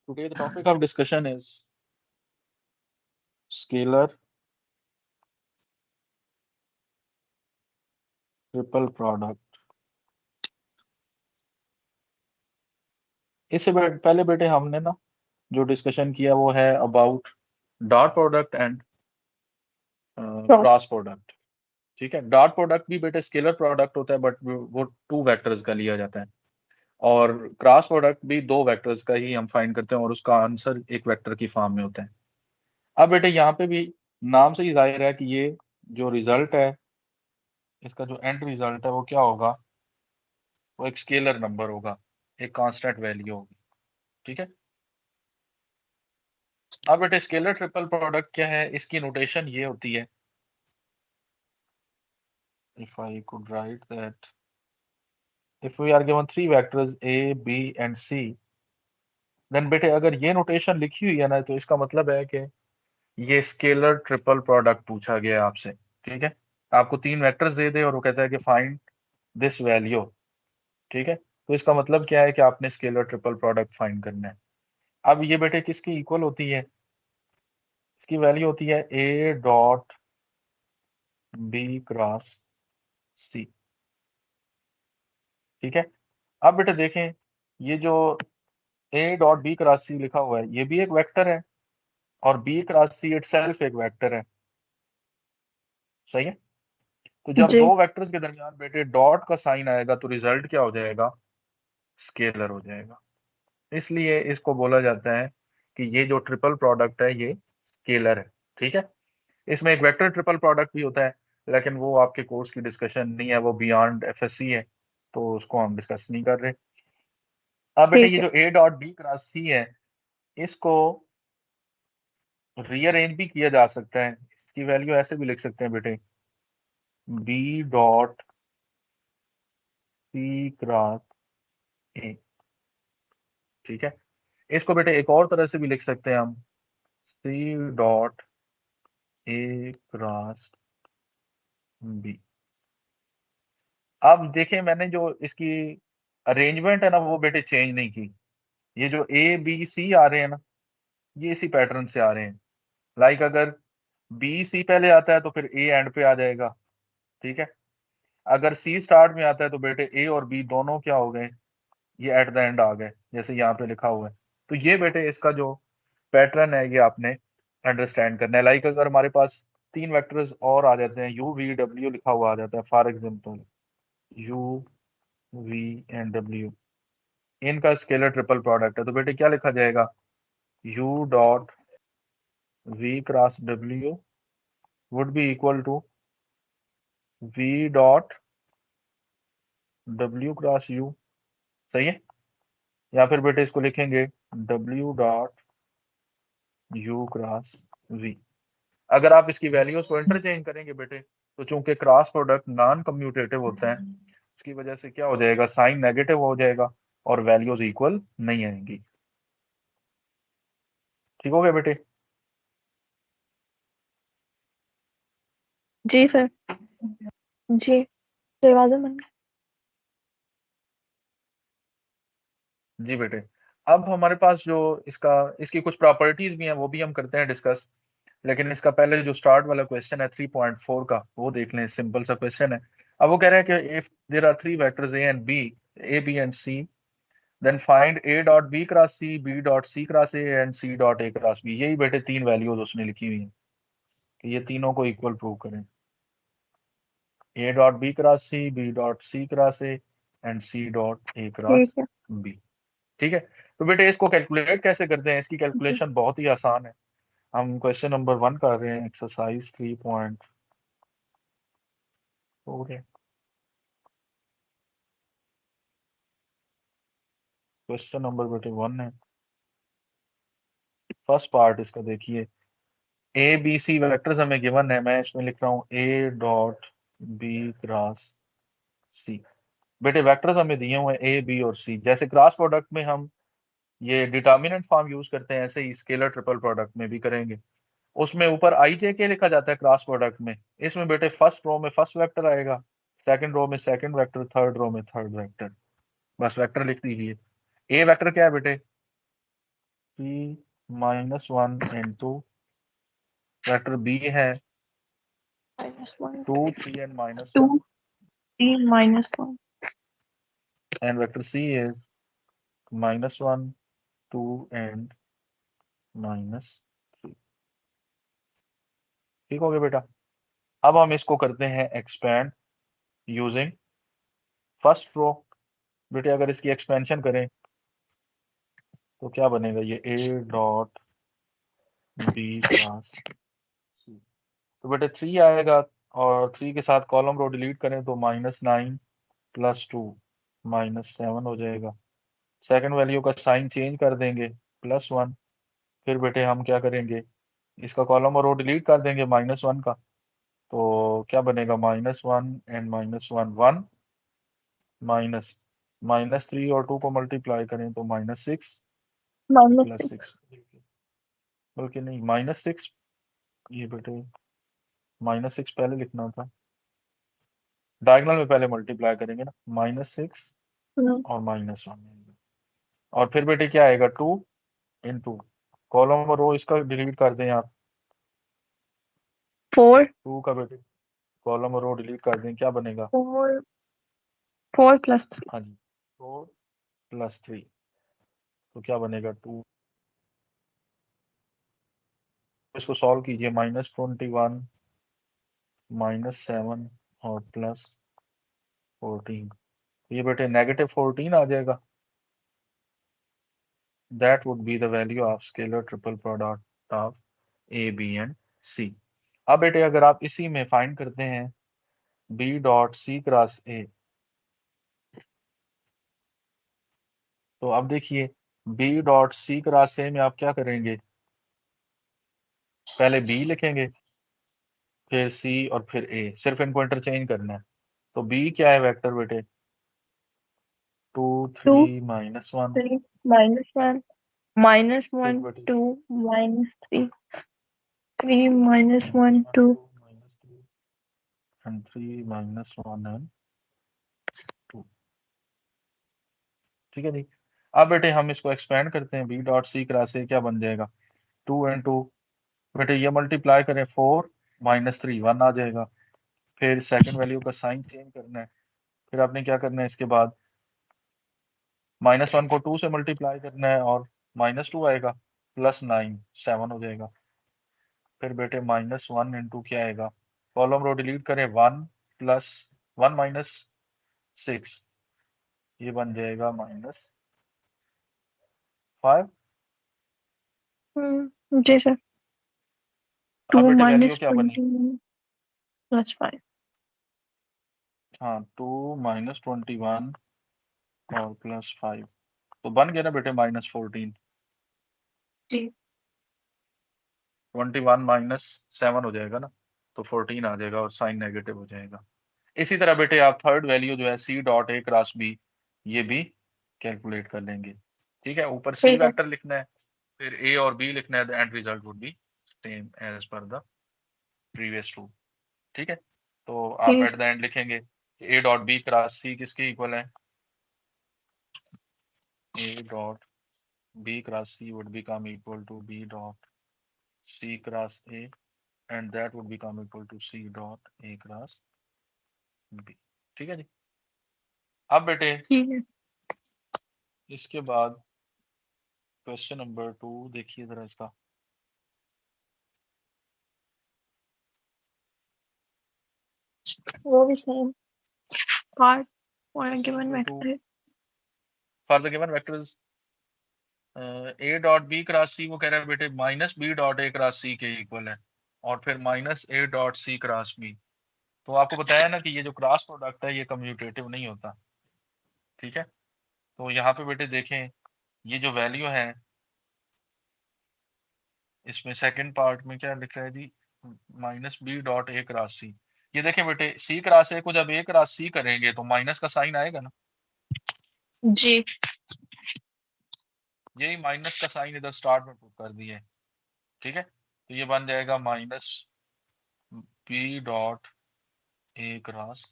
Today the topic of discussion is scalar triple product. इससे पहले बेटे हमने ना जो डिस्कशन किया वो है about dot product and cross cross. Product. ठीक है, डॉट प्रोडक्ट भी बेटे स्केलर प्रोडक्ट होता है बट वो टू वेक्टर्स का लिया जाता है, और क्रॉस प्रोडक्ट भी दो वेक्टर्स का ही हम फाइंड करते हैं और उसका आंसर एक वेक्टर की फॉर्म में होता है। अब बेटे यहाँ पे भी नाम से ही जाहिर है कि ये जो रिजल्ट है, इसका जो एंड रिजल्ट है वो क्या होगा, वो एक स्केलर नंबर होगा, एक कांस्टेंट वैल्यू होगी। ठीक है। अब बेटे स्केलर ट्रिपल प्रोडक्ट क्या है, इसकी नोटेशन ये होती है, if I could write that if we are given three vectors A B and C, then बेटे अगर ये नोटेशन लिखी हुई है ना तो इसका मतलब है कि ये स्केलर ट्रिपल प्रोडक्ट पूछा गया है आपसे। ठीक है, आपको तीन वेक्टर्स दे दे और वो कहता है कि फाइंड दिस वैल्यू। ठीक है, तो इसका मतलब क्या है कि आपने स्केलर ट्रिपल प्रोडक्ट फाइंड करना है। अब ये बेटे किसकी इक्वल होती है, इसकी वैल्यू होती है ए डॉट बी क्रॉस सी। ठीक है, अब बेटे देखें, ये जो ए डॉट बी क्रॉस सी लिखा हुआ है ये भी एक वेक्टर है, और बी क्रॉस सी इटसेल्फ एक वेक्टर है। सही है। तो जब जी। दो वेक्टर्स के दरमियान बेटे डॉट का साइन आएगा तो रिजल्ट क्या हो जाएगा, स्केलर हो जाएगा। इसलिए इसको बोला जाता है कि ये जो ट्रिपल प्रोडक्ट है ये स्केलर है। ठीक है, इसमें एक वेक्टर ट्रिपल प्रोडक्ट भी होता है, लेकिन वो आपके कोर्स की डिस्कशन नहीं है, वो बियॉन्ड एफएससी है, तो उसको हम डिस्कस नहीं कर रहे। अब बेटे ठीक ये है। जो ए डॉट बी क्रॉस सी है, इसको रीअरेंज भी किया जा सकता है। इसकी वैल्यू ऐसे भी लिख सकते हैं बेटे, B dot C cross A. ठीक है, इसको बेटे एक और तरह से भी लिख सकते हैं हम, C dot A cross B. अब देखें, मैंने जो इसकी अरेंजमेंट है ना वो बेटे चेंज नहीं की। ये जो ए बी सी आ रहे हैं ना, ये इसी पैटर्न से आ रहे हैं। लाइक अगर बी सी पहले आता है तो फिर ए एंड पे आ जाएगा। ठीक है, अगर सी स्टार्ट में आता है तो बेटे ए और बी दोनों क्या हो गए, ये एट द एंड आ गए, जैसे यहाँ पे लिखा हुआ है। तो ये बेटे इसका जो पैटर्न है ये आपने अंडरस्टैंड करना है। लाइक अगर हमारे पास तीन वेक्टर्स और आ जाते हैं, यू वी डब्ल्यू लिखा हुआ आ जाता है for example, U V and W, इनका स्केलर ट्रिपल प्रोडक्ट है, तो बेटे क्या लिखा जाएगा, U dot V cross W would be equal to V dot W cross U. सही है, या फिर बेटे इसको लिखेंगे W dot U cross V. अगर आप इसकी वैल्यूज को इंटरचेंज करेंगे बेटे, तो चूंकि क्रॉस प्रोडक्ट नॉन कम्यूटेटिव होता है, उसकी वजह से क्या हो जाएगा, साइन नेगेटिव हो जाएगा और वैल्यूज इक्वल नहीं आएंगी। ठीक हो गया बेटे। जी सर। जी, दरवाजा बंद कर। जी बेटे, अब हमारे पास जो इसका इसकी कुछ प्रॉपर्टीज भी हैं वो भी हम करते हैं डिस्कस, लेकिन इसका पहले जो स्टार्ट वाला क्वेश्चन है 3.4 का वो देख लें। सिंपल सा क्वेश्चन है। अब वो कह रहे हैं कि if there are three vectors A and B, A B and C, then find A dot B cross C, B dot C cross A and C dot A cross B. यही बेटे तीन वैल्यूज उसने लिखी हुई हैं कि ये तीनों को इक्वल प्रूव करें, A dot B cross C, B dot C cross A and C dot A ठीक क्रॉस है। बी। ठीक है, तो बेटे इसको कैलकुलेट कैसे करते हैं, इसकी जी। कैलकुलेशन बहुत ही आसान है। हम क्वेश्चन नंबर 1 कर रहे हैं, एक्सरसाइज 3.4 है। क्वेश्चन नंबर बेटे 1 है, फर्स्ट पार्ट इसका देखिए। ए बी सी वेक्टर्स हमें गिवन है, मैं इसमें लिख रहा हूँ ए डॉट बी क्रॉस सी। बेटे वेक्टर्स हमें दिए हुए हैं ए बी और सी, जैसे क्रॉस प्रोडक्ट में हम ये डिटर्मिनेंट फॉर्म यूज करते हैं, ऐसे ही स्केलर ट्रिपल प्रोडक्ट में भी करेंगे। उसमें ऊपर आई जे के लिखा जाता है क्रॉस प्रोडक्ट में, इसमें बेटे फर्स्ट रो में फर्स्ट वेक्टर आएगा, सेकंड रो में सेकंड वेक्टर, थर्ड रो में थर्ड वेक्टर। बस वेक्टर लिख दीजिए। ए वेक्टर क्या है बेटे, p -1 into वेक्टर b है -1 2 3 and -1 2 3 -1 and vector c is -1 2 and -3। ठीक हो गया बेटा। अब हम इसको करते हैं एक्सपेंड यूजिंग फर्स्ट रो। बेटे अगर इसकी एक्सपेंशन करें तो क्या बनेगा, ये a dot b cross c। तो बेटे 3 आएगा और 3 के साथ कॉलम रो डिलीट करें तो -9 + 2 -7 हो जाएगा। सेकंड वैल्यू का साइन चेंज कर देंगे +1। फिर बेटे हम क्या करेंगे, इसका कॉलम और रो डिलीट कर देंगे -1 का, तो क्या बनेगा -1 एंड -1 1 माइनस -3 और 2 को मल्टीप्लाई करें तो -6 + -6 6, बल्कि नहीं -6, ये बेटे -6 पहले लिखना था, डायगोनल में पहले मल्टीप्लाई करेंगे ना, -6 और -1, और फिर बेटे क्या आएगा 2 इंटू कॉलम और रो इसका डिलीट कर दें आप, 4 2 का बेटे कॉलम और रो डिलीट कर दें, क्या बनेगा, 4 4 + 3 हाँ जी 4 + 3, तो क्या बनेगा 2। इसको सॉल्व कीजिए, -21 -7 और +14, ये बेटे -14 आ जाएगा। That would be the value of scalar triple product of A, B and C। अब बेटे अगर आप इसी में फाइंड करते हैं B dot C cross A, तो अब देखिए B dot C cross A में आप क्या करेंगे, पहले B लिखेंगे फिर C और फिर A, सिर्फ इनको इंटरचेंज करना है। तो B क्या है वेक्टर बेटे, 2 2 3 -1, 3 -1 फिर -1 बेटे 2 -3 3 -1 2 -2 -3 and 3 -1 and 2। ठीक है जी। अब बेटे हम इसको एक्सपेंड करते हैं, बी डॉट सी क्रॉस से क्या बन जाएगा, 2 एंड 2, बेटे ये मल्टीप्लाई करें 4 -3 1 आ जाएगा। फिर सेकंड वैल्यू का साइन चेंज करना है, फिर आपने क्या करना है, इसके बाद -1 को 2 से मल्टीप्लाई करना है और -2 आएगा, +9 7 हो जाएगा। फिर बेटे -1 इंटू क्या आएगा, कॉलम रो डिलीट करें 1 + 1 -6, ये बन जाएगा -5। जी सर अब 2 बेटे वैल्यू क्या बनी, -21 + 5 हाँ 2 -21 और +5, तो बन गया ना बेटे -14। जी 21 -7 हो जाएगा ना, तो 14 आ जाएगा और साइन नेगेटिव हो जाएगा। इसी तरह बेटे आप थर्ड वैल्यू जो है C dot A cross B, ये भी कैलकुलेट कर लेंगे। ठीक है, ऊपर C ठीक है वेक्टर लिखना है, फिर A और B लिखना है, the end result would be same as per the previous two. ठीक है, तो आप ठीक एट द एंड लिखेंगे A dot B cross C किसके इक्वल है, A dot B cross C would become equal to B dot C cross A and that would become equal to C dot A cross B। ठीक है जी। अब बेटे ठीक है इसके बाद क्वेश्चन नंबर 2 देखिए जरा इसका। वो भी सेम पार्ट और क्वेश्चन गिवन नंबर 2, वेक्टर है for the given vectors A dot B cross C, वो कह रहा है बेटे -B dot A cross C के इक्वल है, और फिर -A dot C cross B। तो आपको बताया ना कि ये जो क्रॉस प्रोडक्ट है ये कम्यूटेटिव नहीं होता। ठीक है, तो यहाँ पे बेटे देखें, ये जो वैल्यू है इसमें सेकंड पार्ट में क्या लिखा है जी, -B dot A cross C। ये देखें बेटे C क्रॉस A को जब A क्रॉस C करेंगे तो माइनस का साइन आएगा ना, जी यही माइनस का साइन इधर स्टार्ट में पुट कर दिए। ठीक है, तो ये बन जाएगा -B dot A cross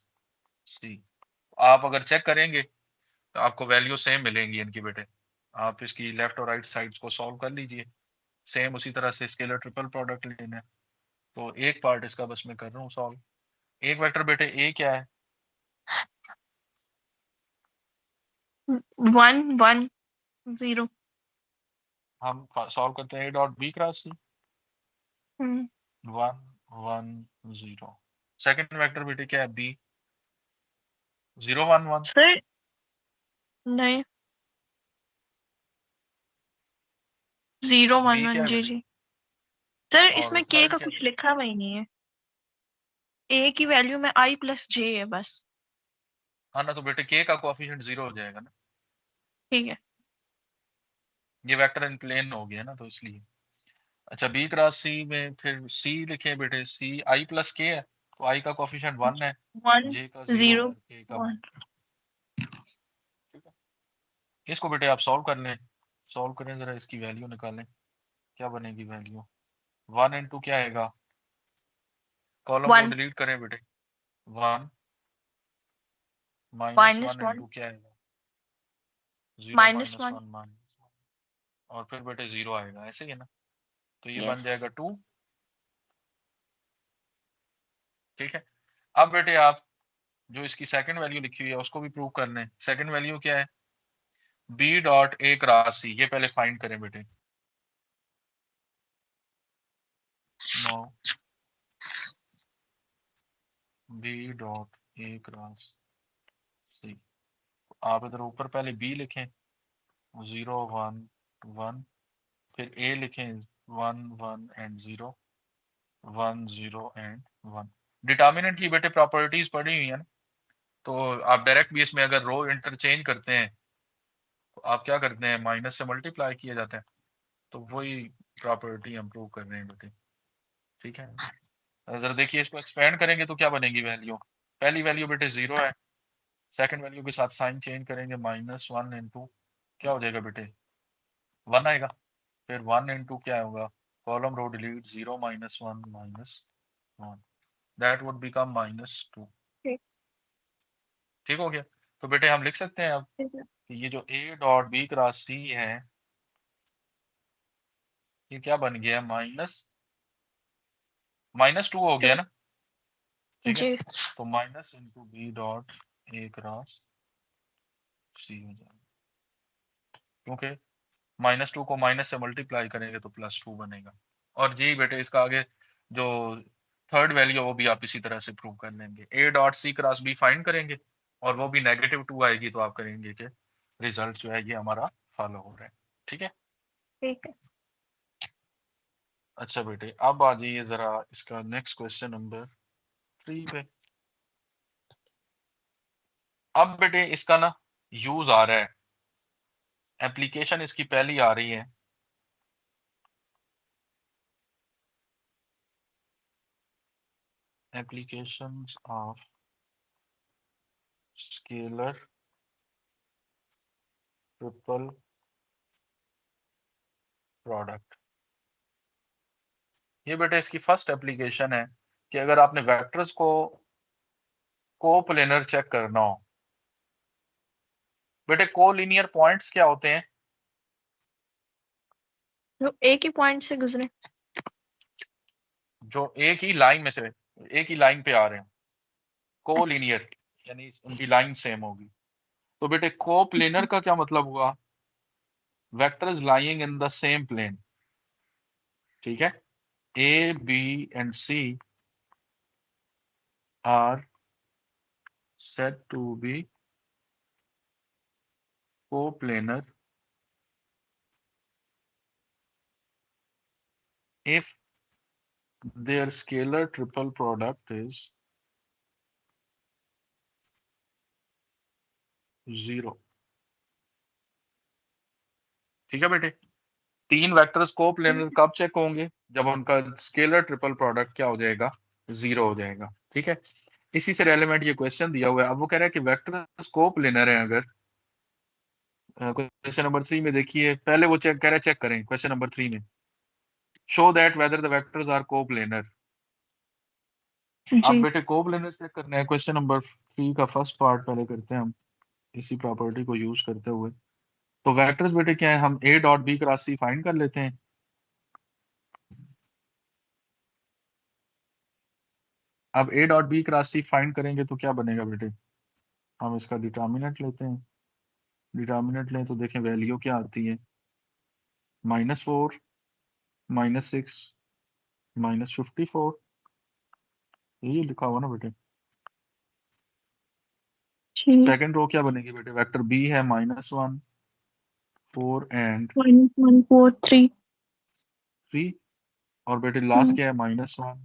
C। आप अगर चेक करेंगे तो आपको वैल्यू सेम मिलेंगी इनकी बेटे। आप इसकी लेफ्ट और राइट साइड्स को सॉल्व कर लीजिए। सेम उसी तरह से स्केलर ट्रिपल प्रोडक्ट लेना है, तो एक पार्ट इसका बस मैं कर रहा हूँ सॉल्व। एक वेक्टर बेटे ए क्या है? 1 1 0। हम सॉल्व करते हैं A dot B cross C. 1 1 0। Second vector बेटे क्या है? बी 0 1 1। सर नहीं, 0 1 बी क्या 1 है जी बेटे? जी। सर और इसमें के थर्ड का क्या है कुछ बेटे? लिखा हुआ ही नहीं है। ए की वैल्यू में आई प्लस जे है बस। हाँ ना, तो बेटे के का कोएफिशिएंट 0 हो जाएगा ना। ठीक है। ये वेक्टर इन प्लेन हो गया ना, तो इसलिए। अच्छा, बी क्रॉस सी में फिर सी लिखे बेटे, सी आई प्लस के है, तो आई का कोएफिशिएंट 1 है, 1 जे का 0 0 और के का 1। 1। ठीक है, इसको बेटे आप सॉल्व कर लें। सॉल्व करें जरा, इसकी वैल्यू निकालें, क्या बनेगी वैल्यू? 1 इंटू क्या आएगा? कॉलम रो 1 डिलीट करें बेटे। 1 माइनस माइनस 1 1 इंटू क्या आएगा? 0 माइनस माइनस 1। 1 माइनस 1, और फिर बेटे 0 आएगा, ऐसे ही है ना। तो ये बन यस। जाएगा 2। ठीक है, अब बेटे आप जो इसकी सेकंड वैल्यू लिखी हुई है उसको भी प्रूव कर लें। सेकंड वैल्यू क्या है? B dot A cross C, ये पहले फाइंड करें बेटे। No, B dot A cross C. आप इधर ऊपर पहले बी लिखें, 0 1 1, फिर ए लिखें 1 1 एंड 0, 1 0 एंड 1। डिटर्मिनेंट की बेटे प्रॉपर्टीज पढ़ी हुई है ना, तो आप डायरेक्ट भी इसमें अगर रो इंटरचेंज करते हैं तो आप क्या करते हैं, माइनस से मल्टीप्लाई किया जाता है, तो वही प्रॉपर्टी हम प्रूव कर रहे हैं बेटे। ठीक है, जरा देखिए, इसको एक्सपेंड करेंगे तो क्या बनेगी वैल्यू? पहली वैल्यू बेटे 0 है, सेकंड वैल्यू के साथ साइन चेंज करेंगे, -1 इंटू क्या हो जाएगा बेटे? 1 आएगा। फिर 1 इंटू क्या होगा? Column row delete, 0 -1 -1, that would become -2। ठीक। ठीक हो गया। तो बेटे हम लिख सकते हैं अब ठीक है। कि ये जो ए डॉट बी क्रॉस सी है, ये क्या बन गया? -2 हो गया 2 ना। ठीक है, जी। तो minus into B dot A cross C हो जाएगा, क्योंकि -2 को माइनस से मल्टीप्लाई करेंगे तो +2 बनेगा। और जी बेटे, इसका आगे जो थर्ड वैल्यू है वो भी आप इसी तरह से प्रूव कर लेंगे। A dot C cross B find करेंगे और वो भी -2 आएगी, तो आप करेंगे कि रिजल्ट जो है ये हमारा फॉलो हो रहा है। ठीक है। ठीक है। अच्छा बेटे, अब आ जाइए जरा इसका नेक्स्ट क्वेश्चन नंबर 3 पे। अब बेटे इसका ना यूज आ रहा है, एप्लीकेशन इसकी पहली आ रही है। Applications of scalar triple product. ये बेटा इसकी फर्स्ट एप्लीकेशन है कि अगर आपने वेक्टर्स को कोप्लेनर चेक करना हो। बेटे कोलिनियर पॉइंट्स क्या होते हैं? तो एक ही पॉइंट से गुजरे। जो एक ही लाइन में से एक ही लाइन पे आ रहे हैं, अच्छा। कोलिनियर, यानी उनकी लाइन सेम होगी। तो बेटे कोप्लेनर का क्या मतलब हुआ? Vectors lying in the same plane. ठीक है, A B and C are said to be coplanar if their scalar triple product is 0। ठीक है बेटे, तीन वेक्टर्स कोप्लेनर कब चेक होंगे? जब उनका स्केलर ट्रिपल प्रोडक्ट क्या हो जाएगा? 0 हो जाएगा। ठीक है, इसी से रेलेवेंट ये क्वेश्चन दिया हुआ है। अब वो कह रहा है कि वेक्टर्स कोप्लेनर है अगर, क्वेश्चन नंबर 3 में देखिए, पहले वो चेक कह रहा है, चेक करें क्वेश्चन नंबर 3 में, show that whether the vectors are coplanar. अब जी। बेटे कोप्लेनर चेक करना है, क्वेश्चन नंबर 3 का फर्स्ट पार्ट पहले करते हैं हम, इसी प्रॉपर्टी को यूज करते हुए। तो वेक्टर्स बेटे क्या है, हम A dot B cross C find कर लेते हैं। अब A dot B cross C find करेंगे तो क्या बनेगा बेटे, हम इसका डिटर्मिनेंट लेते हैं। डिटर्मिनेंट लें तो देखें वैल्यू क्या आती है, -4, -6, -54, ये लिखा हुआ ना बेटे। जी। सेकंड रो क्या बनेगी बेटे, वेक्टर बी है -1, 4 एंड -1, 4, 3, 3, और बेटे लास्ट क्या है, -1,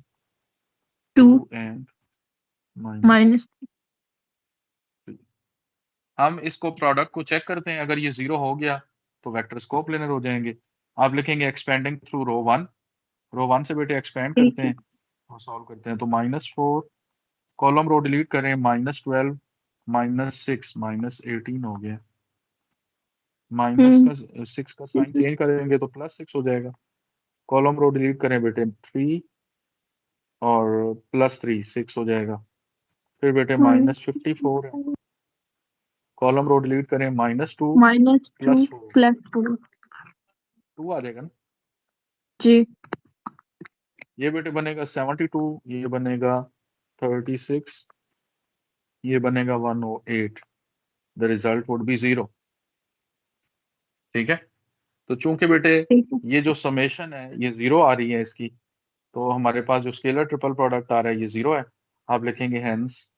2, 2 एंड -3। -3। हम इसको प्रोडक्ट को चेक करते हैं, अगर ये 0 हो गया तो वेक्टर स्कोप प्लेनर हो जाएंगे। आप लिखेंगे एक्सपेंडिंग थ्रू रो 1, रो 1 से बेटे एक्सपेंड ठीक करते है। हैं और सॉल्व करते हैं। तो -4, कॉलम रो डिलीट करें, -12, -6, -18 हो गया। माइनस हम्म। का 6 का साइन चेंज करेंगे तो +6 हो जाएगा। कॉलम रो डिलीट करें बेटे, 3 और +3, 6 हो जाएगा। फिर बेटे -54 है, कॉलम रो डिलीट करें, -2 -2 +4, +4। 2 आ जाएगा ना। जी। ये बेटे बनेगा 72, ये बनेगा 36, ये बनेगा 108। The result would B 0। ठीक है, तो चूंकि बेटे ठीक है। ये जो समेशन है ये 0 आ रही है इसकी, तो हमारे पास जो स्केलर ट्रिपल प्रोडक्ट आ रहा है ये 0 है। आप लिखेंगे hence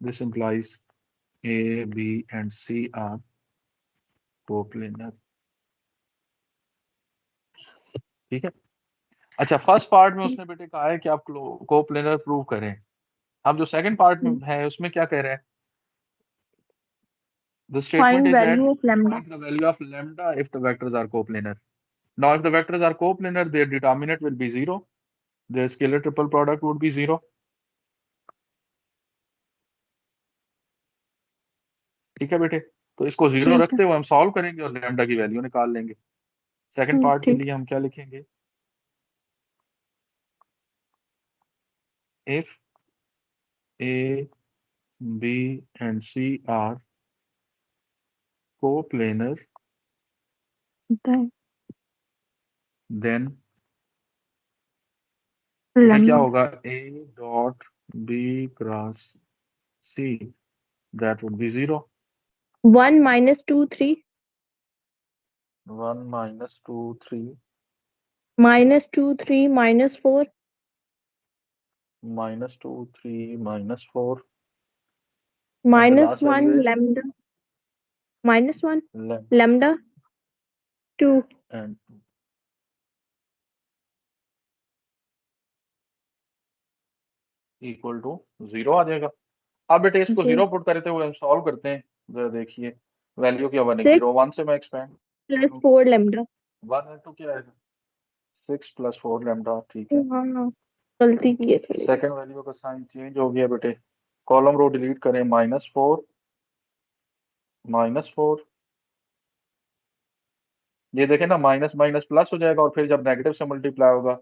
this implies A B and C are coplanar. ठीक है। अच्छा, फर्स्ट पार्ट में उसने बेटे कहा है कि आप कोप्लेनर प्रूव करें। अब जो सेकंड पार्ट में है उसमें क्या कह रहे हैं, the statement find is that value of lambda. find the value of lambda if the vectors are coplanar. Now if the vectors are coplanar, their determinant will be 0, their scalar triple product would be 0। ठीक है बेटे, तो इसको 0 ठीक है। रखते हुए हम सॉल्व करेंगे और लैम्डा की वैल्यू निकाल लेंगे। सेकंड पार्ट के ठीक। लिए हम क्या लिखेंगे, if a b and c are coplanar then बेटा क्या लैम्डा होगा, a dot b cross c that would be 0। 1 -2 3 1 -2 3 -2 3 -4 -2 3 -4 and the last -1 value is lambda -1 length lambda 2। and equal to 0 आ जाएगा। अब बेटे इसको जी। 0 पुट करते हुए हम सॉल्व करते हैं, जरा देखिए वैल्यू क्या बनेगी। 6 रो 1 से मैं एक्सपेंड + 4 लैम्डा। 1 इंटू क्या आएगा, 6 + 4 लैम्डा। ठीक है, हाँ हाँ, गलती की है थोड़ी। सेकंड वैल्यू का साइन चेंज हो गया बेटे। कॉलम रो डिलीट करें, -4, -4, ये देखें ना, माइनस माइनस प्लस हो जाएगा और फिर जब नेगेटिव से मल्टीप्लाई होगा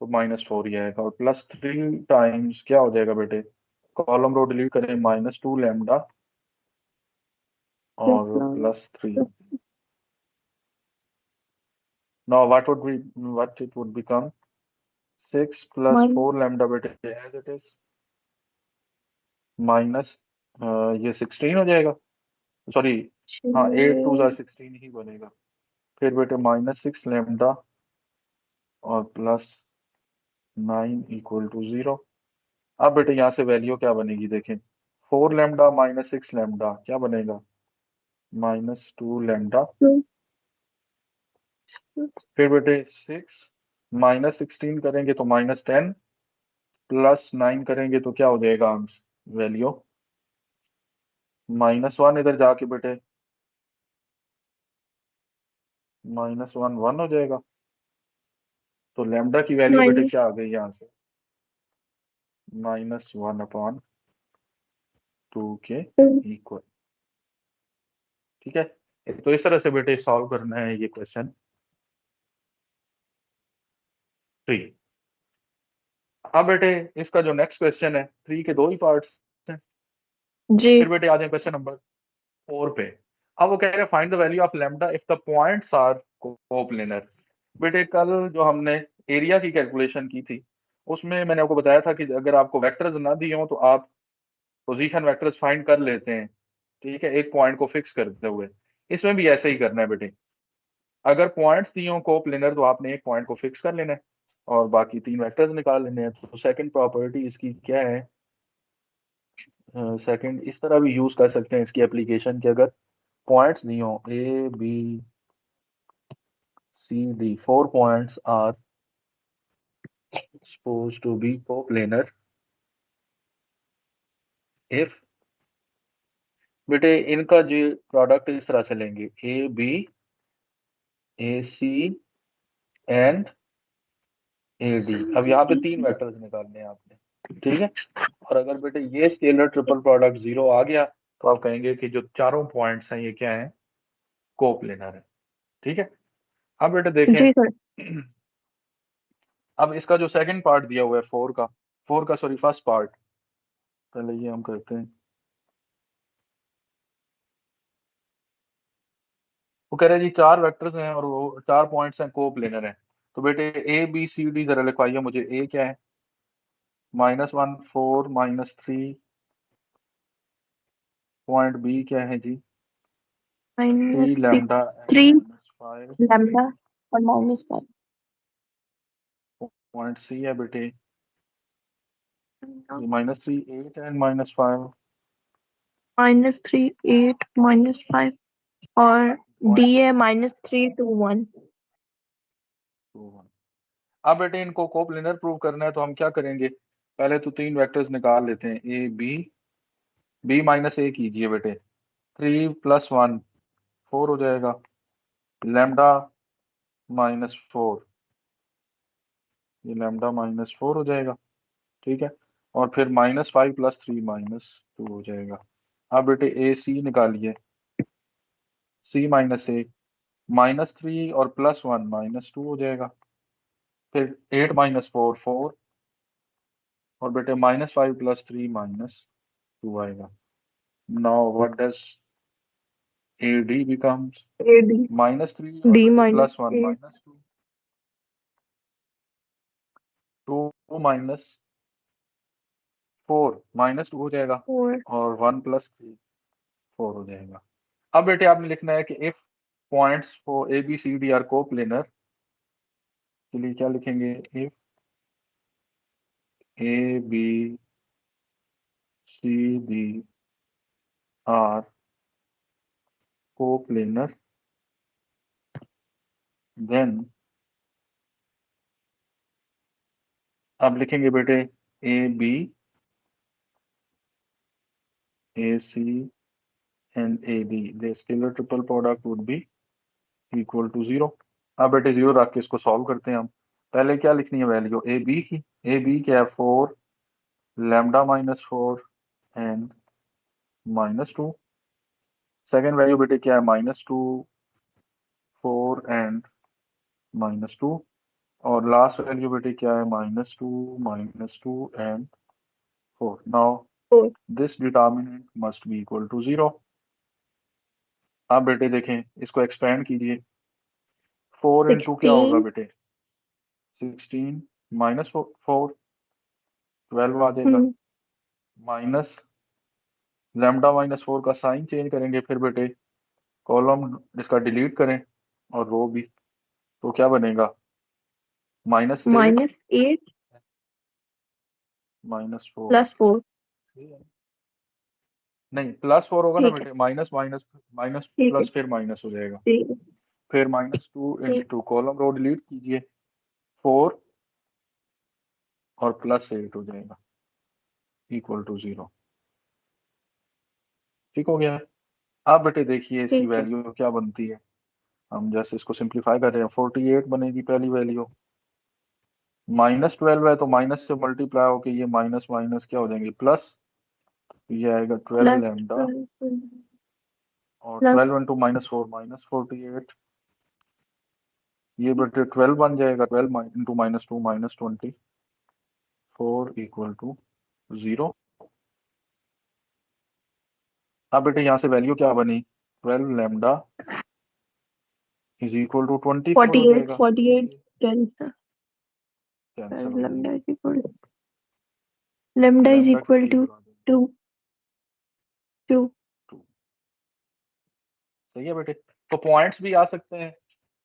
तो -4 ही आएगा, और +3 टाइम्स क्या हो जाएगा बेटे, कॉलम रो डिलीट करें, -2 लैम्डा और +3। Now what it would become, 6 + 4 lambda बेटे एज इट इज, माइनस ये 16 हो जाएगा, सॉरी, हाँ 8 2 ज़ा 16 ही बनेगा। फिर बेटे -6 लैम्डा और +9 = 0। अब बेटे यहाँ से वैल्यू क्या बनेगी देखें, 4 लैम्डा -6 लैम्डा क्या बनेगा, -2 लैम्डा। फिर बेटे 6 -16 करेंगे तो -10, +9 करेंगे तो क्या हो जाएगा आंसर वैल्यू, -1 इधर जाके बेटे -1 1 हो जाएगा। तो लैम्डा की वैल्यू बेटे क्या आ गई यहाँ से, -1/2 के इक्वल। ठीक है, तो इस तरह से बेटे सॉल्व करना है ये क्वेश्चन 3। अब बेटे इसका जो नेक्स्ट क्वेश्चन है, 3 के 2 ही पार्ट्स हैं। जी। फिर बेटे आ जाए क्वेश्चन नंबर 4 पे। अब वो कह रहे हैं find the value of lambda if the points are coplanar. बेटे कल जो हमने एरिया की कैलकुलेशन की थी उसमें मैंने आपको बताया था कि अगर आपको वेक्टर्स ना दिए हो तो आप पोजीशन वेक्टर्स फाइंड कर लेते हैं, ठीक है, एक पॉइंट को फिक्स करते हुए। इसमें भी ऐसे ही करना है बेटे, अगर पॉइंट्स दिए हो कोप्लेनर तो आपने एक पॉइंट को फिक्स कर लेना है और बाकी तीन वेक्टर्स निकाल लेने हैं। तो सेकंड प्रॉपर्टी इसकी क्या है, सेकंड इस तरह भी यूज कर सकते हैं इसकी एप्लीकेशन कि अगर पॉइंट्स नहीं हो A B C D, 4 points are supposed to be coplanar if, बेटे इनका जो प्रोडक्ट इस तरह से लेंगे A B A C and A D. अब यहाँ पे तीन वेक्टर्स निकालने हैं आपने, ठीक है। और अगर बेटे ये स्केलर ट्रिपल प्रोडक्ट 0 आ गया तो आप कहेंगे कि जो चारों पॉइंट्स हैं ये क्या है, कोप्लेनर है, ठीक है। अब बेटे देखें, जी सर। अब इसका जो सेकंड पार्ट दिया हुआ है फोर का सॉरी फर्स्ट पार्ट, पहले ये हम करते हैं। वो कह रहे हैं जी चार वेक्टर्स हैं और वो चार पॉइंट्स हैं कोप्लेनर हैं। तो बेटे ए बी सी डी जरा लिखवाइए मुझे। ए क्या है, -1 4 -3। पॉइंट बी क्या है जी, 3 -3 लैम्डा एंड 3 -5। लैम्डा और -5। पॉइंट सी है बेटे -3 8 एंड -5। -3 8 -5 और डी पॉइंट है -3 2 1। 2 1। अब बेटे इनको कोप्लेनर प्रूव करना है तो हम क्या करेंगे, पहले तो तीन वेक्टर्स निकाल लेते हैं। ए बी, बी -a कीजिए बेटे, 3 + 1 4 हो जाएगा, लैम्डा -4, ये लैम्डा -4 हो जाएगा, ठीक है। और फिर -5 + 3 -2 हो जाएगा। अब बेटे ए सी निकालिए, सी -a, -3 और +1 -2 हो जाएगा। फिर 8 -4 4, और बेटे -5 + 3 -2 आएगा। Now what does A D becomes, A D -3 और डी बेटे +1 -8 -2, 2 -4 -2 हो जाएगा, 4। और 1 + 3 4 हो जाएगा। अब बेटे आपने लिखना है कि if points four A B C D are coplanar, के लिए क्या लिखेंगे, if A B C D are coplanar then, अब लिखेंगे बेटे A B A C and A D the scalar triple product would be equal to 0। अब बेटे 0 रख के इसको सॉल्व करते हैं हम। पहले क्या लिखनी है वैल्यू ए बी की, ए बी क्या है 4 लैम्डा -4 एंड -2। सेकेंड वैल्यू बेटे क्या है -2 4 एंड -2। और लास्ट वैल्यू बेटे क्या है -2 and 4। Now 4 this determinant must be equal to 0। आप बेटे देखें इसको एक्सपेंड कीजिए, 4 इंटू क्या होगा 16। बेटे 16 -4 12 आ जाएगा, माइनस लैम्डा -4 का साइन चेंज करेंगे, फिर बेटे कॉलम इसका डिलीट करें और रो भी, तो क्या बनेगा -8 -8 -4। +4। नहीं +4 होगा ना ठीक है। बेटे, माइनस माइनस माइनस ठीक है। प्लस फिर माइनस हो जाएगा। ठीक है। फिर -2 ठीक। इंटू कॉलम रो डिलीट कीजिए, 4 और +8 हो जाएगा इक्वल टू 0। ठीक हो गया है। अब बेटे देखिए इसकी ठीक है। वैल्यू क्या बनती है। हम जैसे इसको सिंप्लीफाई कर रहे हैं, 48 बनेगी पहली वैल्यू, -12 है तो माइनस से मल्टीप्लाई होके ये माइनस माइनस क्या हो जाएंगे प्लस, ये आएगा 12 लैम्डा, +12 और प्लस 12 इंटू -4 -48, ये बेटे 12 बन जाएगा, 12 इंटू -2 -20, 4 इक्वल टू 0। अब बेटे यहाँ से वैल्यू क्या बनी, 12 लैम्डा इज इक्वल टू 24 हो 48 जाएगा, 48 कैंसिल। कैंसिल हो लैम्डा जाएगा। Is equal lambda is lambda equal किसके टू इक्वल आ जाएगा? 2 2। 2। सही है बेटे। तो पॉइंट्स भी आ सकते हैं,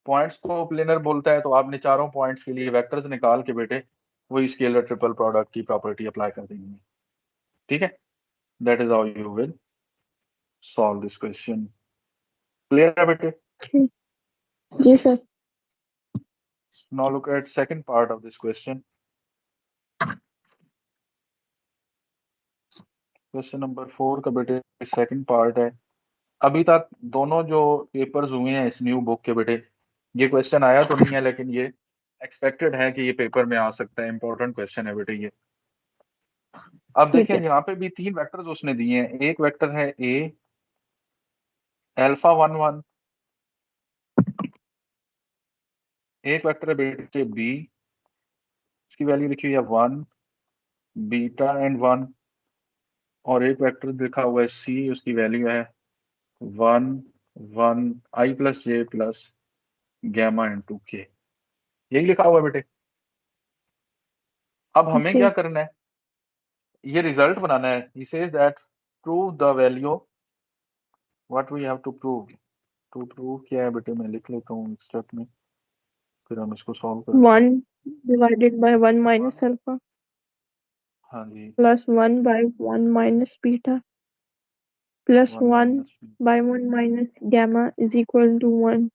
पॉइंट्स को प्लेनर बोलता है, तो आपने चारों पॉइंट्स के लिए वेक्टर्स निकाल के बेटे वही स्केलर ट्रिपल प्रोडक्ट की प्रॉपर्टी अप्लाई कर देंगे। ठीक है, that is how you will solve this question. Clear है बेटे? जी sir. Now look at second part of this question. Question number 4 का बेटे सेकंड पार्ट है। अभी तक दोनों जो पेपर्स हुए हैं इस न्यू बुक के बेटे, ये क्वेश्चन आया तो नहीं है, लेकिन ये एक्सपेक्टेड है कि ये पेपर में आ सकता है, इंपॉर्टेंट क्वेश्चन है बेटे ये। अब ठीक देखें है। यहाँ पे भी 3 वेक्टर्स उसने दिए हैं। एक वेक्टर है ए अल्फा 1 1, एक वेक्टर है बेटे बी, उसकी वैल्यू लिखी हुई है 1 बीटा एंड 1, और एक वेक्टर लिखा हुआ है सी, उसकी वैल्यू है 1 1 आई प्लस जे प्लस गैमा इंटू के। यही लिखा हुआ है बेटे। अब हमें क्या जी। करना है, ये रिजल्ट बनाना है। He says that prove the value, what we have to prove. To prove क्या है बेटे, मैं लिख लेता हूँ स्टेप में, फिर हम इसको सॉल्व करते हैं। 1 divided by 1 one, minus alpha हाँ जी, plus 1 by 1 minus beta plus 1 1 minus by 1 minus gamma is equal to 1,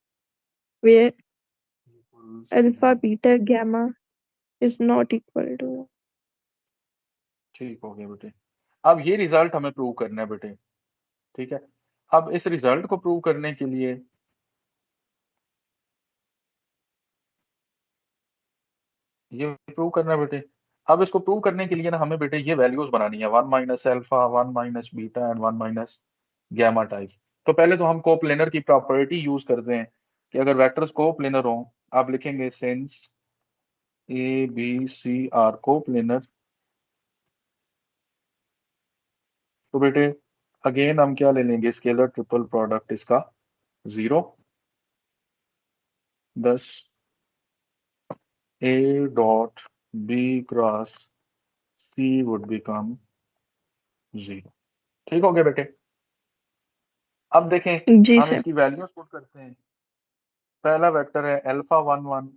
where equals alpha, 1। beta, gamma is not equal to 1. ठीक हो गया बेटे। अब ये रिजल्ट हमें प्रूव करना है बेटे। ठीक है, अब इस रिजल्ट को प्रूव करने के लिए ये प्रूव करना है बेटे। अब इसको प्रूव करने के लिए ना हमें बेटे ये वैल्यूज बनानी है, 1 minus alpha, 1 minus beta and 1 minus gamma type. तो पहले तो हम कोप्लेनर की प्रॉपर्टी यूज करते हैं कि अगर वेक्टर्स कोप्लेनर हो, आप लिखेंगे since A B C are coplanar, तो बेटे अगेन हम क्या ले लेंगे, स्केलर ट्रिपल प्रोडक्ट इसका 0, 10 A dot B cross C would become 0। ठीक हो गया बेटे। अब देखें, जी हम सर। इसकी वैल्यूज पुट करते हैं। पहला वेक्टर है अल्फा 1 1,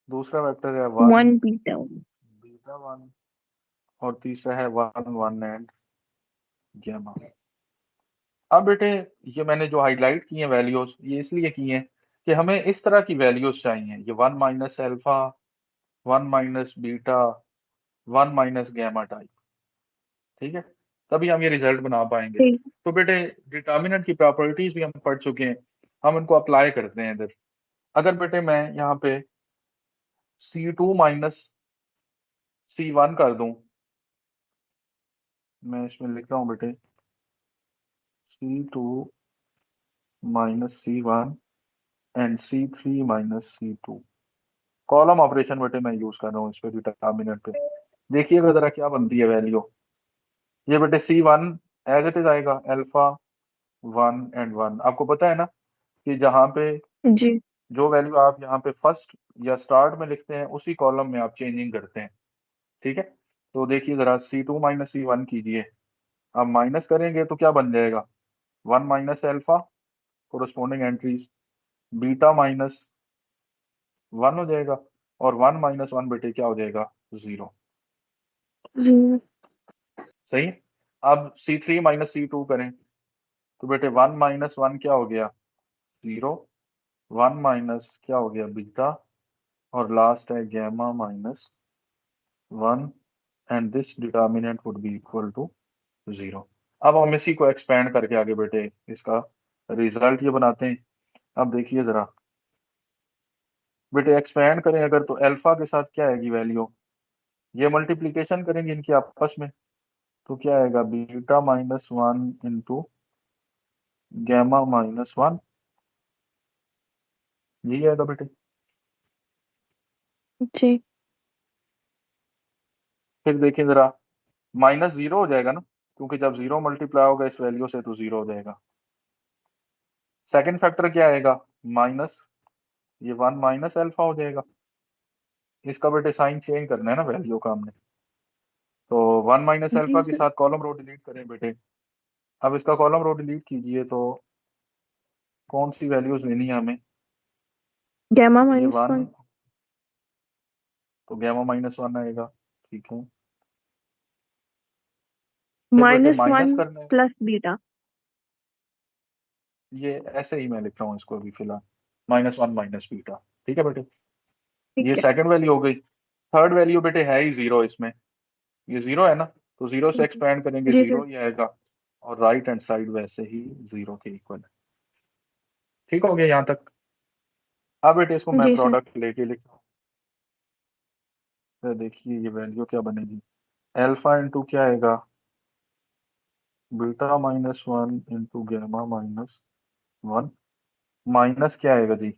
दूसरा वेक्टर है 1 1 beta बीटा 1, और तीसरा है 1 1 एंड गैमा। अब बेटे ये मैंने जो हाईलाइट की है वैल्यूज, ये इसलिए की हैं कि हमें इस तरह की वैल्यूज चाहिए, ये 1 minus alpha, 1 minus beta, 1 minus gamma type. ठीक है, तभी हम ये रिजल्ट बना पाएंगे। ठीक। तो बेटे डिटर्मिनेंट की प्रॉपर्टीज भी हम पढ़ चुके हैं, हम इनको अप्लाई करते हैं इधर। अगर बेटे मैं यहाँ पे C2 माइनस C1 कर दूं, मैं इसमें लिख रहा हूँ बेटे C2 minus C1 and C3 minus C2, column operation बेटे मैं यूज कर रहा हूँ इस पे डिटर्मिनेंट पे। देखिएगा जरा क्या बनती है वैल्यू। ये बेटे C1 एज इट इज आएगा, अल्फा 1 एंड 1। आपको पता है ना कि जहाँ पे जी। जो वैल्यू आप यहाँ पे फर्स्ट या स्टार्ट में लिखते हैं उसी कॉलम में आप चेंजिंग करते हैं। ठीक है, तो देखिए जरा C2 माइनस C1 कीजिए, आप माइनस करेंगे तो क्या बन जाएगा, 1 minus alpha corresponding entries, beta minus 1 हो जाएगा, और 1 माइनस 1 बेटे क्या हो जाएगा, 0। जी। सही है। अब C3 माइनस C2 करें, तो बेटे 1 माइनस 1 क्या हो गया, 0, 1 माइनस क्या हो गया, बीटा, और लास्ट है gamma minus 1, and this determinant would be equal to 0। अब हम इसी को एक्सपेंड करके आगे बेटे इसका रिजल्ट ये बनाते हैं। अब देखिए जरा बेटे, एक्सपेंड करें अगर तो अल्फा के साथ क्या आएगी वैल्यू, ये मल्टीप्लीकेशन करेंगे इनकी आपस में, तो क्या आएगा, beta minus 1 into gamma minus 1, यही आएगा बेटे। जी। फिर देखें जरा, माइनस 0 हो जाएगा ना, क्योंकि जब 0 मल्टीप्लाई होगा इस वैल्यू से तो 0 हो जाएगा। सेकंड फैक्टर क्या आएगा, माइनस, ये 1 माइनस अल्फा हो जाएगा। इसका बेटे साइन चेंज करना है ना वैल्यू का हमने, तो 1 माइनस जी अल्फा के सर। साथ कॉलम रो डिलीट करें बेटे। अब इसका कॉलम रो डिलीट कीजिए तो कौन सी वैल्यूज लेनी है हमें, गैमा ये माइनस 1, वन। तो गैमा माइनस 1 आएगा, ठीक है। फिर बेटे माइनस माइनस वन करना है, प्लस बीटा। ये ऐसे ही मैं लिख रहा हूँ इसको अभी फिलहाल, -1 माइनस बीटा, ठीक है बेटे। ठीक ये है। सेकंड वैल्यू हो गई। थर्ड वैल्यू बेटे है ही जीरो इसमें, ये जीरो है ना, तो जीरो से एक्सपेंड करेंगे जी सर। जीरो ही आएगा, और राइट हैंड साइड वैसे ही जीरो के इक्वल है। ठीक हो गया यहाँ तक। अब बेटे इसको मैं जी सर। प्रोडक्ट लेके लिखता हूँ, तो देखिए ये वैल्यू क्या बनेगी, अल्फा इंटू क्या आएगा, बीटा -1 इंटू गैमा -1, माइनस क्या आएगा जी,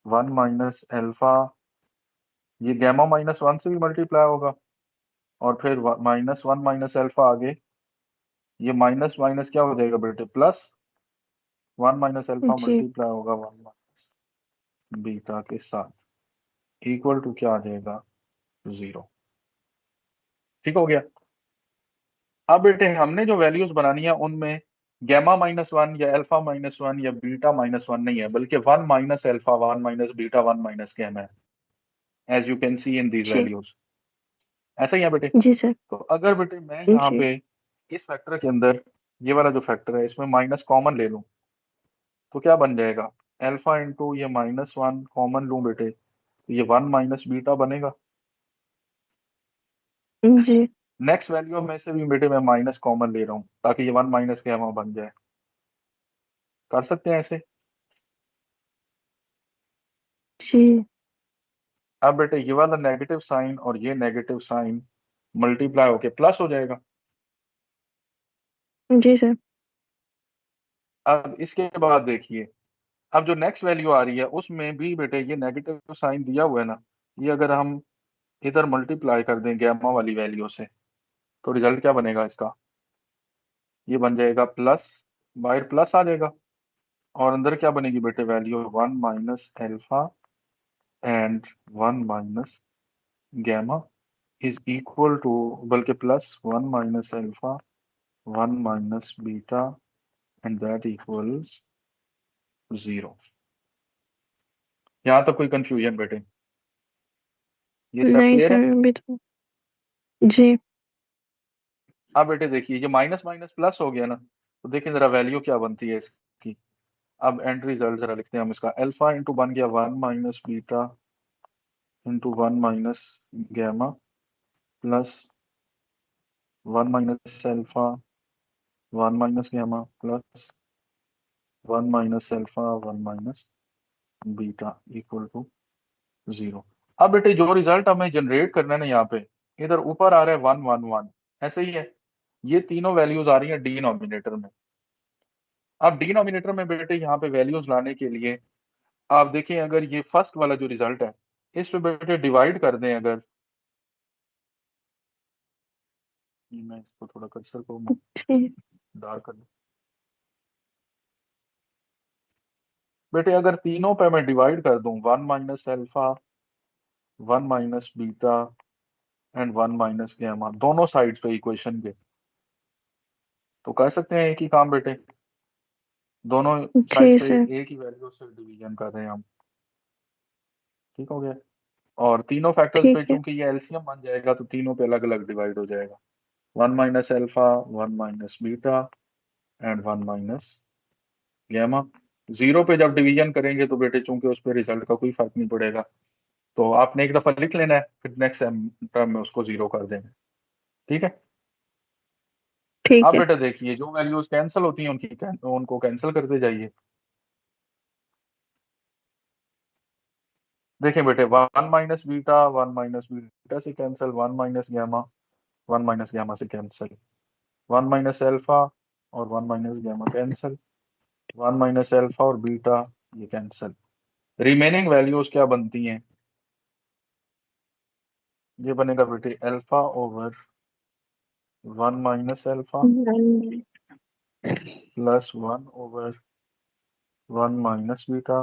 1 माइनस अल्फा, ये गैमा -1 से भी मल्टीप्लाई होगा, और फिर -1 माइनस अल्फा आगे, ये माइनस माइनस क्या हो जाएगा बेटे, प्लस 1 माइनस अल्फा जी मल्टीप्लाई होगा 1 माइनस बीटा के साथ, इक्वल टू क्या आ जाएगा, जीरो। ठीक हो गया। अब बेटे हमने जो वैल्यूज बनानी है उनमें गैमा -1 या अल्फा -1 या बीटा -1 नहीं है, बल्कि 1 minus alpha, 1 minus beta, 1 minus gamma है, as you can see in these जी वैल्यूज। ऐसा ही है बेटे। जी सर। तो अगर बेटे मैं यहाँ जी पे इस फैक्टर के अंदर, ये वाला जो फैक्टर है इसमें माइनस कॉमन ले लूं, तो क्या बन जाएगा, अल्फा इंटू ये -1 कॉमन लूं बेटे, तो ये 1 माइनस बीटा बनेगा। जी नेक्स्ट वैल्यू में से भी बेटे मैं माइनस कॉमन ले रहा हूँ ताकि ये 1 माइनस गैमा बन जाए। कर सकते हैं ऐसे। जी अब बेटे ये वाला नेगेटिव साइन और ये नेगेटिव साइन मल्टीप्लाई होके प्लस हो जाएगा। जी सर। अब इसके बाद देखिए, अब जो नेक्स्ट वैल्यू आ रही है उसमें भी बेटे ये नेगेटिव साइन दिया हुआ है ना, ये अगर हम इधर मल्टीप्लाई कर दें गैमा वाली वैल्यू से, तो रिजल्ट क्या बनेगा इसका, ये बन जाएगा प्लस, बाहर प्लस आ जाएगा, और अंदर क्या बनेगी बेटे value, 1 minus alpha and 1 minus gamma is equal to, बल्कि plus 1 minus alpha 1 minus beta and that equals zero. यहाँ तक कोई कंफ्यूजन बेटे, ये स्टेप नहीं क्लियर है। सर अभी तो। जी अब बेटे देखिए ये माइनस माइनस प्लस हो गया ना, तो देखिए जरा वैल्यू क्या बनती है इसकी। अब एंड रिजल्ट जरा लिखते हैं हम इसका, अल्फा इंटू बन गया 1 minus beta into 1 minus gamma plus 1 minus alpha 1 minus gamma plus 1 minus alpha 1 minus beta equal to zero. अब बेटे जो रिजल्ट हमें जनरेट करना है ना यहाँ पे, इधर ऊपर आ रहा है 1 1 1, ऐसे ही है, ये तीनों वैल्यूज आ रही हैं डिनोमिनेटर में। अब डिनोमिनेटर में बेटे यहाँ पे वैल्यूज लाने के लिए आप देखें, अगर ये फर्स्ट वाला जो रिजल्ट है इस पे बेटे डिवाइड कर दें अगर, ये मैं इसको थोड़ा कर्सर को जी डार्क कर दूं बेटे, अगर तीनों पे मैं डिवाइड कर दूं 1 minus alpha 1 minus beta and 1 minus gamma दोनों साइड पे इक्वेशन के, तो कर सकते हैं एक ही काम बेटे, दोनों साइड जी पे सर। एक ही वैल्यू से डिवीजन कर रहे हैं हम। ठीक हो गया। और तीनों फैक्टर्स पे ठीक है। चूंकि ये एलसीएम बन जाएगा तो तीनों पे अलग अलग डिवाइड हो जाएगा, 1 minus alpha 1 minus beta and 1 minus gamma. Zero पे जब डिवीजन करेंगे तो बेटे चूंकि उस पर रिजल्ट का कोई फर्क नहीं पड़ेगा, तो आपने एक दफा लिख लेना है, फिर नेक्स्ट टर्म में उसको जीरो कर देंगे। ठीक है। ठीक अब है। बेटा देखिए जो वैल्यूज कैंसिल होती हैं उनको कैंसिल करते जाइए। देखिए बेटे 1 माइनस बीटा 1 माइनस बीटा से cancel, 1 minus gamma 1 minus gamma से कैंसिल, 1 माइनस अल्फा और 1 minus gamma cancel, 1 minus alpha और बीटा ये कैंसिल, रिमेनिंग वैल्यूज क्या बनती हैं, ये बनेगा बेटे alpha over 1 minus alpha one. Plus 1 over 1 minus beta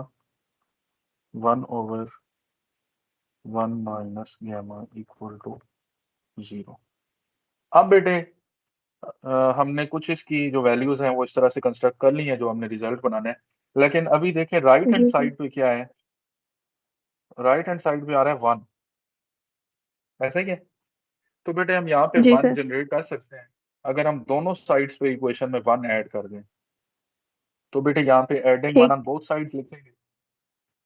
1/1 minus gamma equal to 0। अब बेटे हमने कुछ इसकी जो वैल्यूज हैं वो इस तरह से कंस्ट्रक्ट कर ली हैं जो हमने रिजल्ट बनाना है। लेकिन अभी देखें राइट हैंड जी सर। साइड पे क्या है, राइट हैंड साइड पे आ रहा है 1, ऐसा ही है। तो बेटे हम यहाँ पे जी 1 सर। जनरेट कर सकते हैं अगर हम दोनों साइड्स पे इक्वेशन में 1 ऐड कर दें। तो बेटे यहाँ पे एडिंग 1 ठीक। ऑन बोथ साइड्स लिखेंगे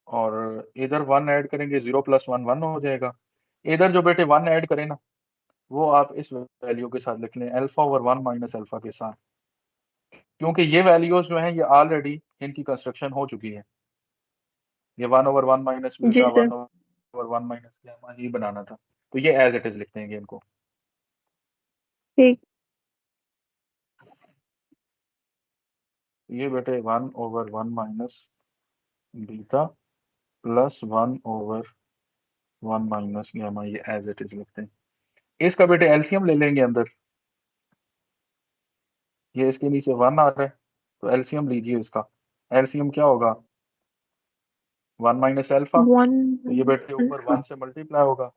और इधर 1 ऐड करेंगे, 0 + 1 1 हो जाएगा। इधर जो बेटे 1 ऐड करें ना वो आप इस वैल्यू के साथ लिख लें, α/1 माइनस अल्फा के साथ, क्योंकि ये वैल्यूज जो हैं ये ऑलरेडी इनकी कंस्ट्रक्शन हो चुकी है। ये 1/1 माइनस जी बीटा सर। 1/1 माइनस गैमा ही बनाना था, तो ये एज इट इज लिखते हैं इनको। ठीक। ये बेटे 1/1 minus beta plus 1/1 minus gamma, ये एज इट इज लिखते हैं। इसका बेटे एलसीएम ले लेंगे अंदर, ये इसके नीचे 1 आ रहा है तो एलसीएम लीजिए इसका। एलसीएम क्या होगा, 1 माइनस एल्फा, वन। तो ये बेटे ऊपर 1 से मल्टीप्लाई होगा,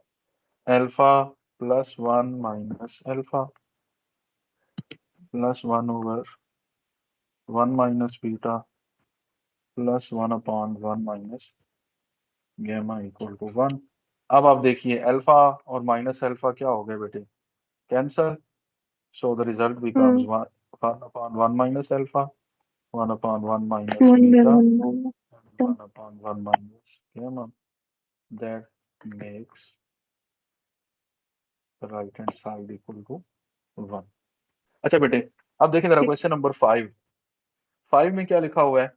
alpha +1 minus alpha plus 1/1 minus beta plus 1/1 minus gamma equal to 1। अब आप देखिए अल्फा और माइनस अल्फा क्या हो गए बेटे, cancel. So the result becomes 1/1 minus alpha, 1/1 minus one by beta, one by 1/1 minus gamma, that makes the right hand side equal to 1। अच्छा बेटे अब देखें जरा ठीक। Question number 5। 5 में क्या लिखा हुआ है,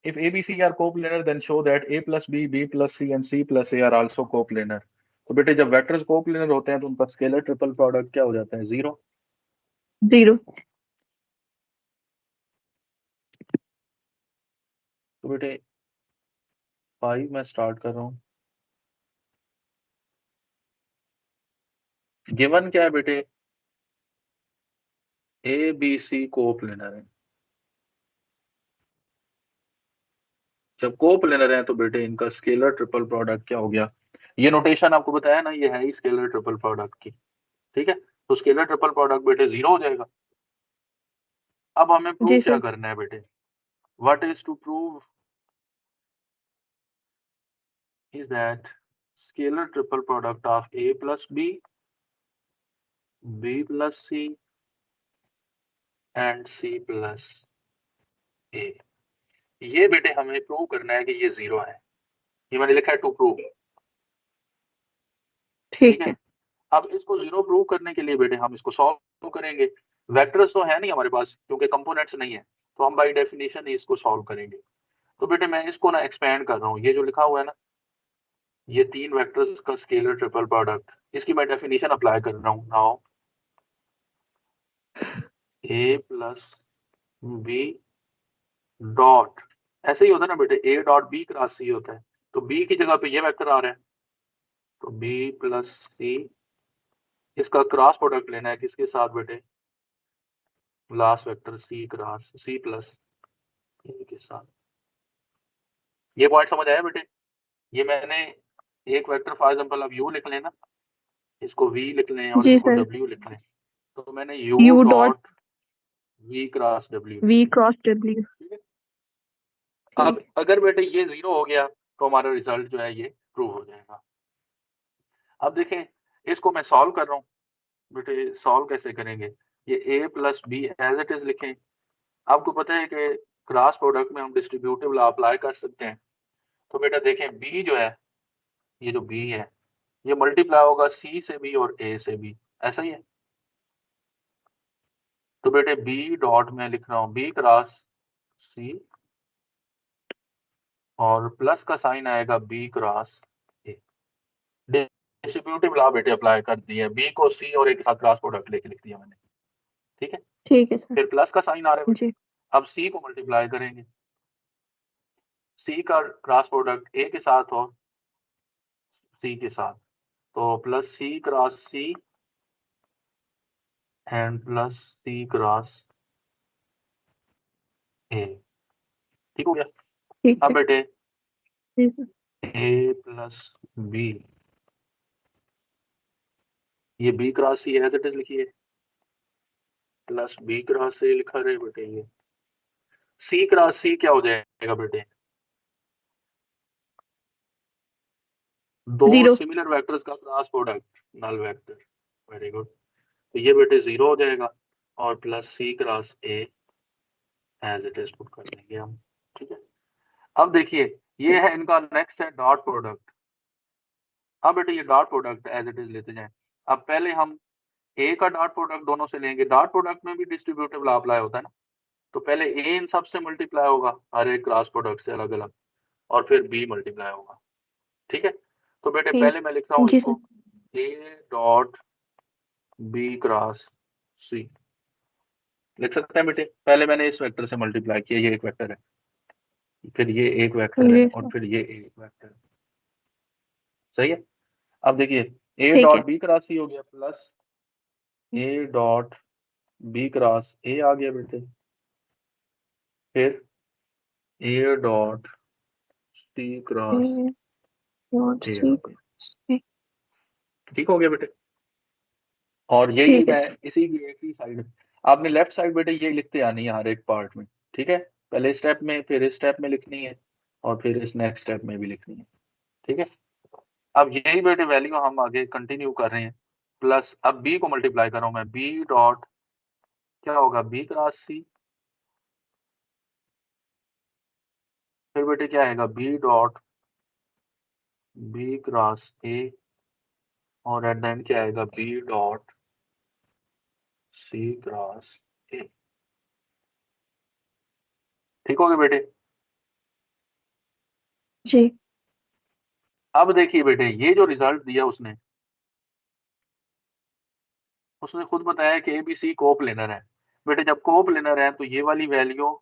if A, B, C are coplanar then show that A plus B, B plus C and C plus A are also coplanar। तो बेटे जब वेक्टर्स कोप्लेनर होते हैं तो उनका स्केलर ट्रिपल प्रोडक्ट क्या हो जाता है, 0। 0। तो बेटे 5 मैं स्टार्ट कर रहा हूँ। गिवन क्या है बेटे, ए बी सी कोप्लेनर है। जब कोप्लेनर है तो बेटे इनका स्केलर ट्रिपल प्रोडक्ट क्या हो गया, ये नोटेशन आपको बताया ना, ये है ही स्केलर ट्रिपल प्रोडक्ट की, ठीक है। तो स्केलर ट्रिपल प्रोडक्ट बेटे 0 हो जाएगा। अब हमें प्रूव जी क्या सर। करना है बेटे, what is to prove is that scalar triple product of A plus B, B plus C and C plus A, ये बेटे हमें प्रूव करना है कि ये 0 है। ये मैंने लिखा है टू प्रूव, ठीक ठीक है। है। अब इसको 0 प्रूव करने के लिए बेटे हम इसको सॉल्व करेंगे। वेक्टर्स तो है नहीं हमारे पास क्योंकि कंपोनेंट्स नहीं है, तो हम बाय डेफिनेशन ही इसको सॉल्व करेंगे। तो बेटे मैं इसको ना एक्सपेंड कर रहा हूँ, ये जो लिखा हुआ है ना, ये 3 वेक्टर्स का स्केलर ट्रिपल प्रोडक्ट, इसकी मैं डेफिनेशन अप्लाई कर रहा हूँ नाउ। ए प्लस बी डॉट, ऐसे ही होता है ना बेटे, ए डॉट बी क्रॉस सी होता है, तो बी की जगह पे ये वेक्टर आ रहा है, तो बी प्लस सी, इसका क्रॉस प्रोडक्ट लेना है किसके साथ बेटे, last vector C cross C plus A के साथ। ये पॉइंट समझ आया बेटे, ये मैंने एक वेक्टर फॉर एग्जांपल अब यू लिख लेना, इसको वी लिख लें और जी इसको सर। डब्ल्यू लिख लें, तो मैंने U U dot dot V cross W लिख वी लिया, क्रॉस डब्ल्यू। ठीक है। अब ठीक। अगर बेटे ये 0 हो गया तो हमारा रिजल्ट जो है ये प्रूव हो जाएगा। अब देखें इसको मैं सॉल्व कर रहा हूँ बेटे, सॉल्व कैसे करेंगे, ये A plus B as it is लिखें। आपको पता है कि क्रॉस प्रोडक्ट में हम डिस्ट्रीब्यूटिव लॉ अप्लाई कर सकते हैं। तो बेटा देखें बी जो है, ये जो बी है ये मल्टीप्लाई होगा सी से भी और ए से भी, ऐसा ही है। तो बेटे बी डॉट में लिख रहा हूँ बी क्रॉस सी और प्लस का साइन आएगा B cross A. Distributive law बेटे अप्लाई कर दिया, बी को सी और ए के साथ क्रॉस प्रोडक्ट लेके लिख दिया मैंने, ठीक है। ठीक है सर। फिर प्लस का साइन आ रहा है बेटे, जी। अब सी को मल्टीप्लाई करेंगे, सी का क्रॉस प्रोडक्ट ए के साथ और सी के साथ, तो plus C cross C and plus C cross A. ठीक हो गया। ठीक अब है। बेटे ठीक है। ए प्लस बी, ये B cross C as it is लिखिए, प्लस बी क्रॉस सी लिखा रहे बेटे, ये सी क्रॉस सी क्या हो जाएगा बेटे, दो 0। सिमिलर वेक्टर्स का cross product null vector. Very good. तो ये बेटे 0 हो जाएगा, और plus C cross A as it is put कर देंगे हम। ठीक है। अब देखिए ये है इनका नेक्स्ट है डॉट प्रोडक्ट। अब बेटे ये dot product as it is लेते जाएं। अब पहले हम ए का डॉट प्रोडक्ट दोनों से लेंगे। डॉट प्रोडक्ट में भी डिस्ट्रीब्यूटिव ला अप्लाई होता है ना, तो पहले ए इन सब से मल्टीप्लाई होगा हर एक क्रॉस प्रोडक्ट से अलग अलग, और फिर बी मल्टीप्लाई होगा। ठीक है। तो बेटे ठीक। पहले मैं लिख रहा हूँ जी सर। इसको ए डॉट बी क्रॉस सी, लिख सकते हैं बेटे। पहले मैंने इस वेक्टर से मल्टीप्लाई किया, ये एक वेक्टर है, फिर ये एक वेक्टर है, जी और सर। फिर ये एक वेक्टर है। सही है। अब देखिए ए ठीक है। डॉट बी क्रॉस सी हो गया, plus A dot B cross A आ गया बेटे, फिर A dot C cross A not A आ गया। सी। ठीक हो गया बेटे। और यही ठीक है मैं सर। इसी की एक ही साइड, आपने लेफ्ट साइड बेटे ये लिखते आनी है हर एक पार्ट में। ठीक है। पहले स्टेप में, फिर इस स्टेप में लिखनी है, और फिर इस नेक्स्ट स्टेप में भी लिखनी है। ठीक है। अब यही बेटे वैल्यू हम आगे कंटिन्यू कर रहे हैं। प्लस अब बी को मल्टीप्लाई कर रहा हूं मैं, बी डॉट क्या होगा, बी क्रॉस सी, फिर बेटे क्या आएगा, B dot B cross A, और एट द एंड क्या आएगा, B dot C cross A. ठीक हो गया बेटे। जी। अब देखिए बेटे ये जो रिजल्ट दिया उसने, उसने खुद बताया कि एबीसी कोप्लेनर है। बेटे जब कोप्लेनर है तो ये वाली वैल्यू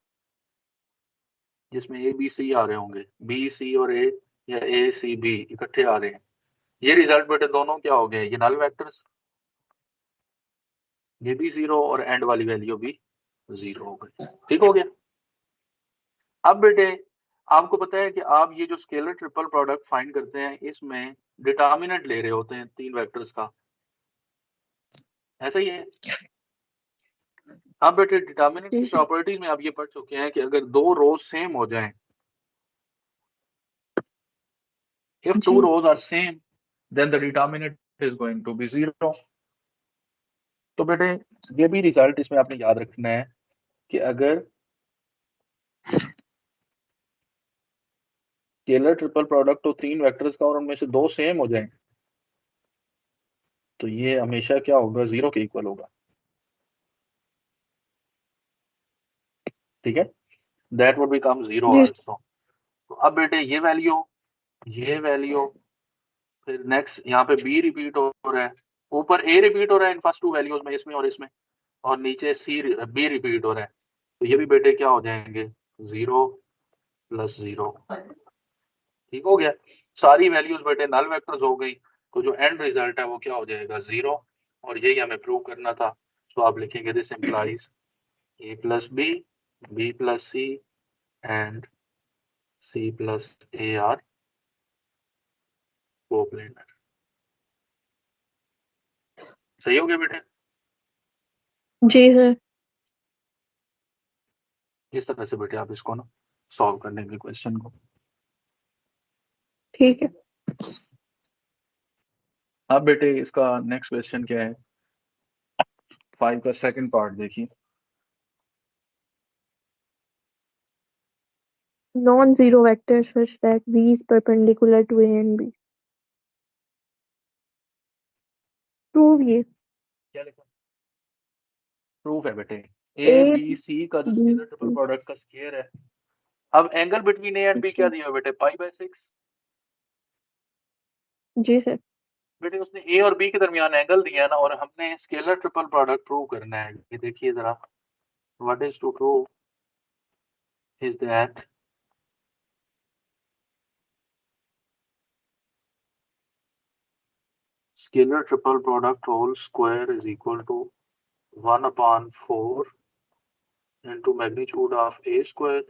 जिसमें ए बी सी आ रहे होंगे, बी सी और ए, या ए सी बी इकट्ठे आ रहे हैं, ये रिजल्ट बेटे दोनों क्या हो गए, ये नल वेक्टर्स, ये भी 0 और एंड वाली वैल्यू भी 0 हो गई। ठीक हो गया। अब बेटे आपको पता है कि आप ये जो स्केलर ट्रिपल प्रोडक्ट फाइंड करते हैं इसमें डिटर्मिनेंट ले रहे होते हैं तीन वेक्टर्स का, ऐसा ही है। अब बेटे डिटर्मिनेंट जी की सर। प्रॉपर्टीज में आप ये पढ़ चुके हैं कि अगर दो रोज सेम हो जाएं, if two ji rows are same then the determinant is going to be 0। तो बेटे ये भी रिजल्ट इसमें आपने याद रखना है कि अगर स्केलर ट्रिपल प्रोडक्ट हो तीन वेक्टर्स का और उनमें से दो सेम हो जाएं, तो ये हमेशा क्या होगा, 0 के इक्वल होगा। ठीक है। दैट वुड बिकम 0 जी आल्सो। तो अब बेटे ये वैल्यू, फिर नेक्स्ट यहाँ पे बी रिपीट हो रहा है, ऊपर ए रिपीट हो रहा है इन फर्स्ट टू वैल्यूज में, इसमें और इसमें, और नीचे सी बी रिपीट हो रहा है, तो ये भी बेटे क्या हो जाएंगे, 0 प्लस 0। ठीक हो गया। सारी वैल्यूज बेटे नल वेक्टर्स हो गई, तो जो एंड रिजल्ट है वो क्या हो जाएगा, 0। और यही हमें प्रूव करना था। तो आप लिखेंगे this implies A plus B plus C and C plus A are coplanar. सही हो गया बेटे। जी सर। इस तरह से बेटे आप इसको ना सॉल्व कर लेंगे क्वेश्चन को। ठीक है। अब बेटे इसका नेक्स्ट क्वेश्चन क्या है, 5 का सेकंड पार्ट देखिए। Non-zero vector such that V is perpendicular to A and B. Prove ये क्या लिखा, प्रूफ है बेटे, ए A बी सी का जो B स्केलर ट्रिपल प्रोडक्ट का स्क्वायर है। अब angle between A and B क्या जी। दिया बेटे, π/6। जी सर। बेटे उसने ए और बी के दरमियान एंगल दिया है ना, और हमने स्केलर ट्रिपल प्रोडक्ट प्रूव करना है। ये देखिए जरा, what is to prove is that scalar triple product whole square is equal to 1/4 into magnitude of a square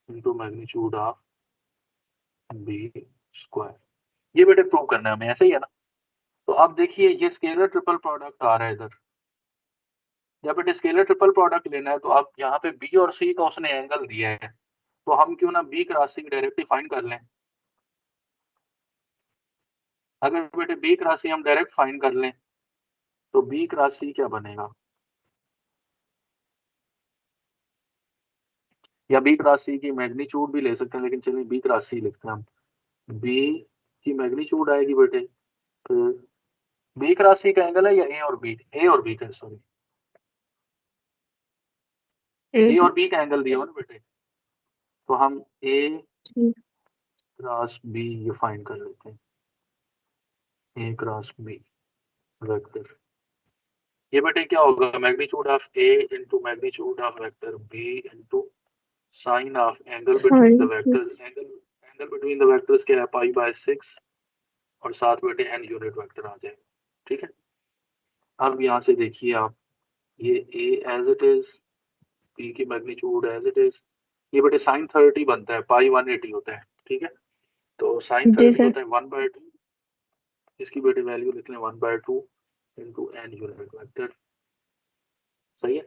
into magnitude of B square. ये बेटे प्रूव करना है हमें, ऐसे ही है ना। तो अब देखिए ये स्केलर ट्रिपल प्रोडक्ट आ रहा है इधर। जब बेटे स्केलर ट्रिपल प्रोडक्ट लेना है तो आप यहाँ पे बी और सी का उसने एंगल दिया है, तो हम क्यों ना B cross see directly find कर लें। अगर बेटे बी क्रॉस सी हम डायरेक्ट फाइंड कर लें तो बी क्रॉस सी क्या बनेगा, या बी क्रॉस सी की मैग्नीट्यूड भी ले सकते हैं, लेकिन चलिए बी क्रॉस सी लिखते हैं हम। बी की मैग्नीट्यूड आएगी बेटे, फिर बी क्रॉस सी का एंगल है या ए और बी का, सॉरी ए ठीक है। और बी का एंगल दिया हो ना बेटे, तो हम ए ठीक। क्रॉस बी ये फाइंड कर लेते हैं। ए क्रॉस बी वेक्टर, ये बेटे क्या होगा, magnitude of A into magnitude of vector B into sine of angle between the sine. Vectors. Angle angle between the vectors क्या है, पाई/6, और साथ बेटे एन यूनिट वेक्टर आ जाएगा। ठीक है, अब यहाँ से देखिए आप, ये ए एज इट इज, बी की मैग्नीट्यूड एज इट इज, ये बेटे साइन 30 बनता है, पाई 180 होता है। ठीक है, तो साइन जी 30 सर। होता है 1/2, इसकी बेटे वैल्यू लिख लें 1/2 इंटू एन यूनिट वेक्टर। सही है।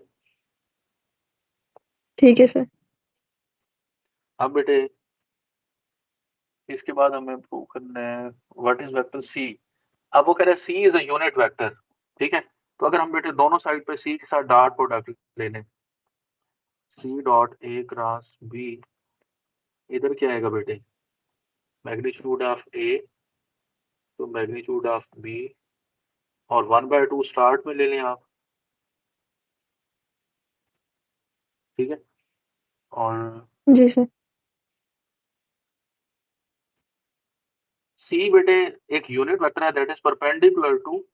ठीक है सर। अब बेटे इसके बाद हमें प्रूव करना है व्हाट इज वेक्टर सी। अब वो कह रहे हैं सी इज अ यूनिट वेक्टर। ठीक है, तो अगर हम बेटे दोनों साइड पे सी के साथ डॉट प्रोडक्ट ले लें, C dot A cross B, इधर क्या आएगा बेटे, मैग्नीट्यूड ऑफ ए तो मैग्नीट्यूड ऑफ बी, और 1/2 स्टार्ट में ले लें आप। ठीक है, और जी सर। सी बेटे एक यूनिट वेक्टर है that is perpendicular to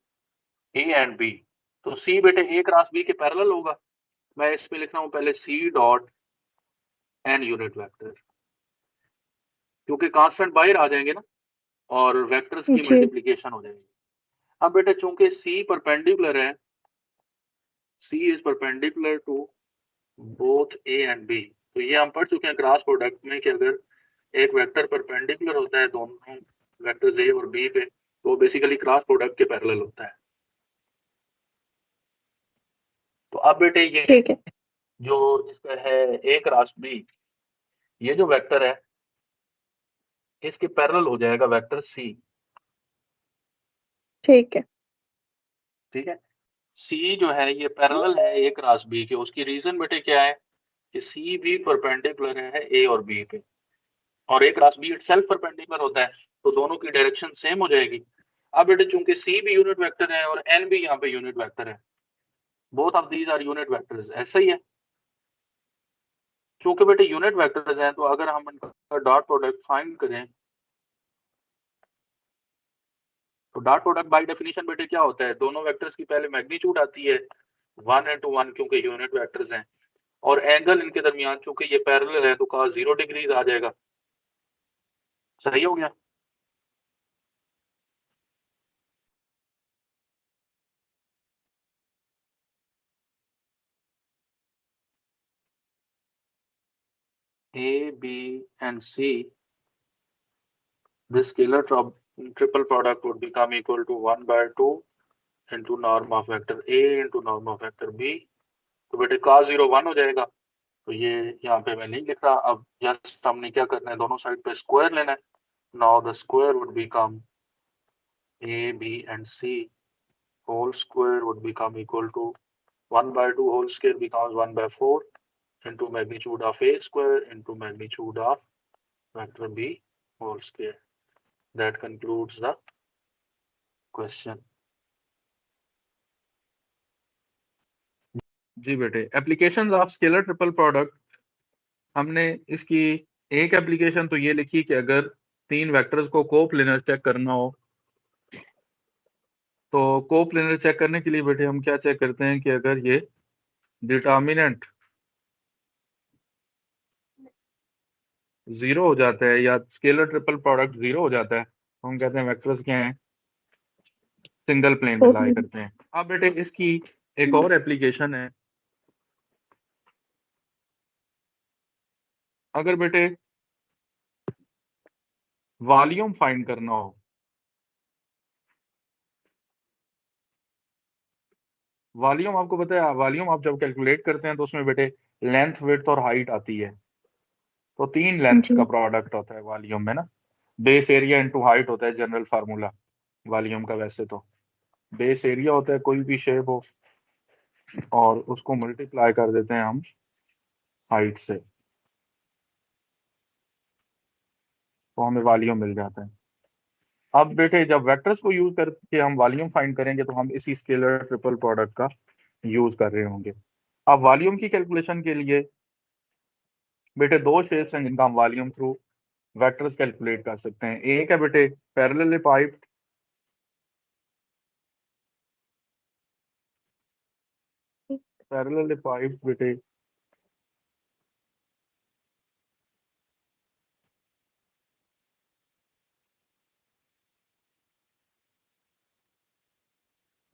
A and B, तो सी बेटे ए क्रॉस बी के पैरेलल होगा। मैं इसमें लिख रहा हूं पहले C dot N unit vector, क्योंकि कांस्टेंट बाहर आ जाएंगे ना, और वेक्टर्स की जी। मल्टीप्लीकेशन हो जाएगी। अब बेटे चूंकि सी परपेंडिकुलर है, C is perpendicular to both A and B, तो ये हम पढ़ चुके हैं क्रॉस प्रोडक्ट में कि अगर एक वेक्टर परपेंडिकुलर होता है दोनों वेक्टर्स ए और बी पे, तो बेसिकली क्रॉस प्रोडक्ट के पैरेलल होता है। तो अब बेटे ये ठीक है। जो इसका है ए क्रॉस बी, ये जो वेक्टर है इसके पैरेलल हो जाएगा वेक्टर सी। ठीक है। ठीक है, सी जो है ये पैरेलल है ए क्रॉस बी के, उसकी रीजन बेटे क्या है कि सी भी परपेंडिकुलर है ए और बी पे, और ए क्रॉस बी इटसेल्फ परपेंडिकुलर होता है, तो दोनों की डायरेक्शन सेम हो जाएगी। अब बेटे चूंकि सी भी यूनिट वेक्टर है और एन भी यहाँ पे यूनिट वेक्टर है, both of these are unit vectors, ऐसा ही है। चूंकि बेटे यूनिट वेक्टर्स हैं, तो अगर हम इनका डॉट प्रोडक्ट फाइंड करें, तो डॉट प्रोडक्ट बाय डेफिनेशन बेटे क्या होता है, दोनों वेक्टर्स की पहले मैग्नीट्यूड आती है 1 into 1, क्योंकि यूनिट वेक्टर्स हैं, और एंगल इनके दरमियान चूंकि ये पैरेलल है तो कहा 0 डिग्रीज आ जाएगा। सही हो गया। A, B, and C, this scalar triple product would become equal to 1/2 into norm of vector A into norm of vector B। तो बेटे cos 0 1 हो जाएगा, तो ये यहाँ पे मैं नहीं लिख रहा। अब जस्ट हमने क्या करना है, दोनों साइड पे स्क्वायर लेना है। Now the square would become A, B, and C whole square would become equal to 1/2 whole square becomes 1/4 into magnitude of A square into magnitude of vector B whole square। That concludes the question। जी बेटे, applications of scalar triple product, हमने इसकी एक application तो ये लिखी कि अगर तीन वेक्टर्स को कोप्लेनर चेक करना हो, तो कोप्लेनर चेक करने के लिए बेटे हम क्या चेक करते हैं कि अगर ये डिटर्मिनेंट 0 हो जाता है या स्केलर ट्रिपल प्रोडक्ट 0 हो जाता है, तो हम कहते हैं वेक्टर्स क्या हैं, सिंगल प्लेन में लाई ओके। करते हैं। अब बेटे इसकी एक और एप्लीकेशन है। अगर बेटे वॉल्यूम फाइंड करना हो, वॉल्यूम आपको पता है, वॉल्यूम आप जब कैलकुलेट करते हैं तो उसमें बेटे लेंथ, विड्थ और हाइट आती है। तो तीन लेंथ्स का जी प्रोडक्ट होता है वॉल्यूम में ना। बेस एरिया इनटू हाइट होता है जनरल फार्मूला वॉल्यूम का। वैसे तो बेस एरिया होता है कोई भी शेप हो, और उसको मल्टीप्लाई कर देते हैं हम हाइट से, तो हमें वॉल्यूम मिल जाता है। अब बेटे जब वेक्टर्स को यूज करके हम वॉल्यूम फाइंड करेंगे तो हम इसी स्केलर ट्रिपल प्रोडक्ट का यूज कर रहे होंगे। अब वॉल्यूम की कैलकुलेशन के लिए बेटे दो शेप्स हैं जिनका हम वॉल्यूम थ्रू वेक्टर्स कैलकुलेट कर सकते हैं। एक है बेटे पैरेलल पाइप, पैरेलल पाइप बेटे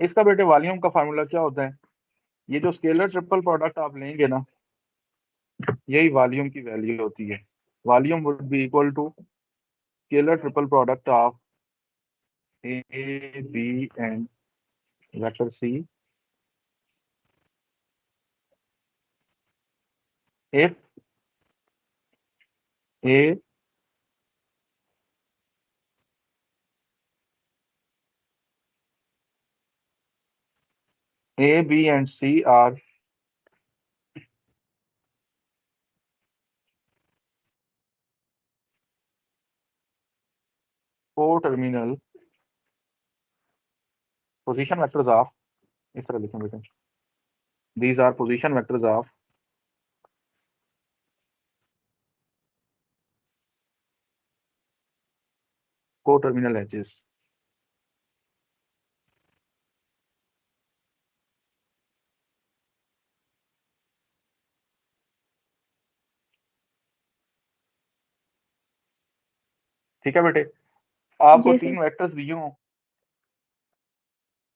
इसका बेटे वॉल्यूम का फार्मूला क्या होता है, ये जो स्केलर ट्रिपल प्रोडक्ट आप लेंगे ना, यही वॉल्यूम की वैल्यू होती है। Volume would be equal to scalar triple product of A B and vector C if A B and C are coterminal position vectors of, इस तरह लिखें बेटे, these are position vectors of co-terminal edges। ठीक है बेटे, आपको जी sir. तीन vectors दिए हों।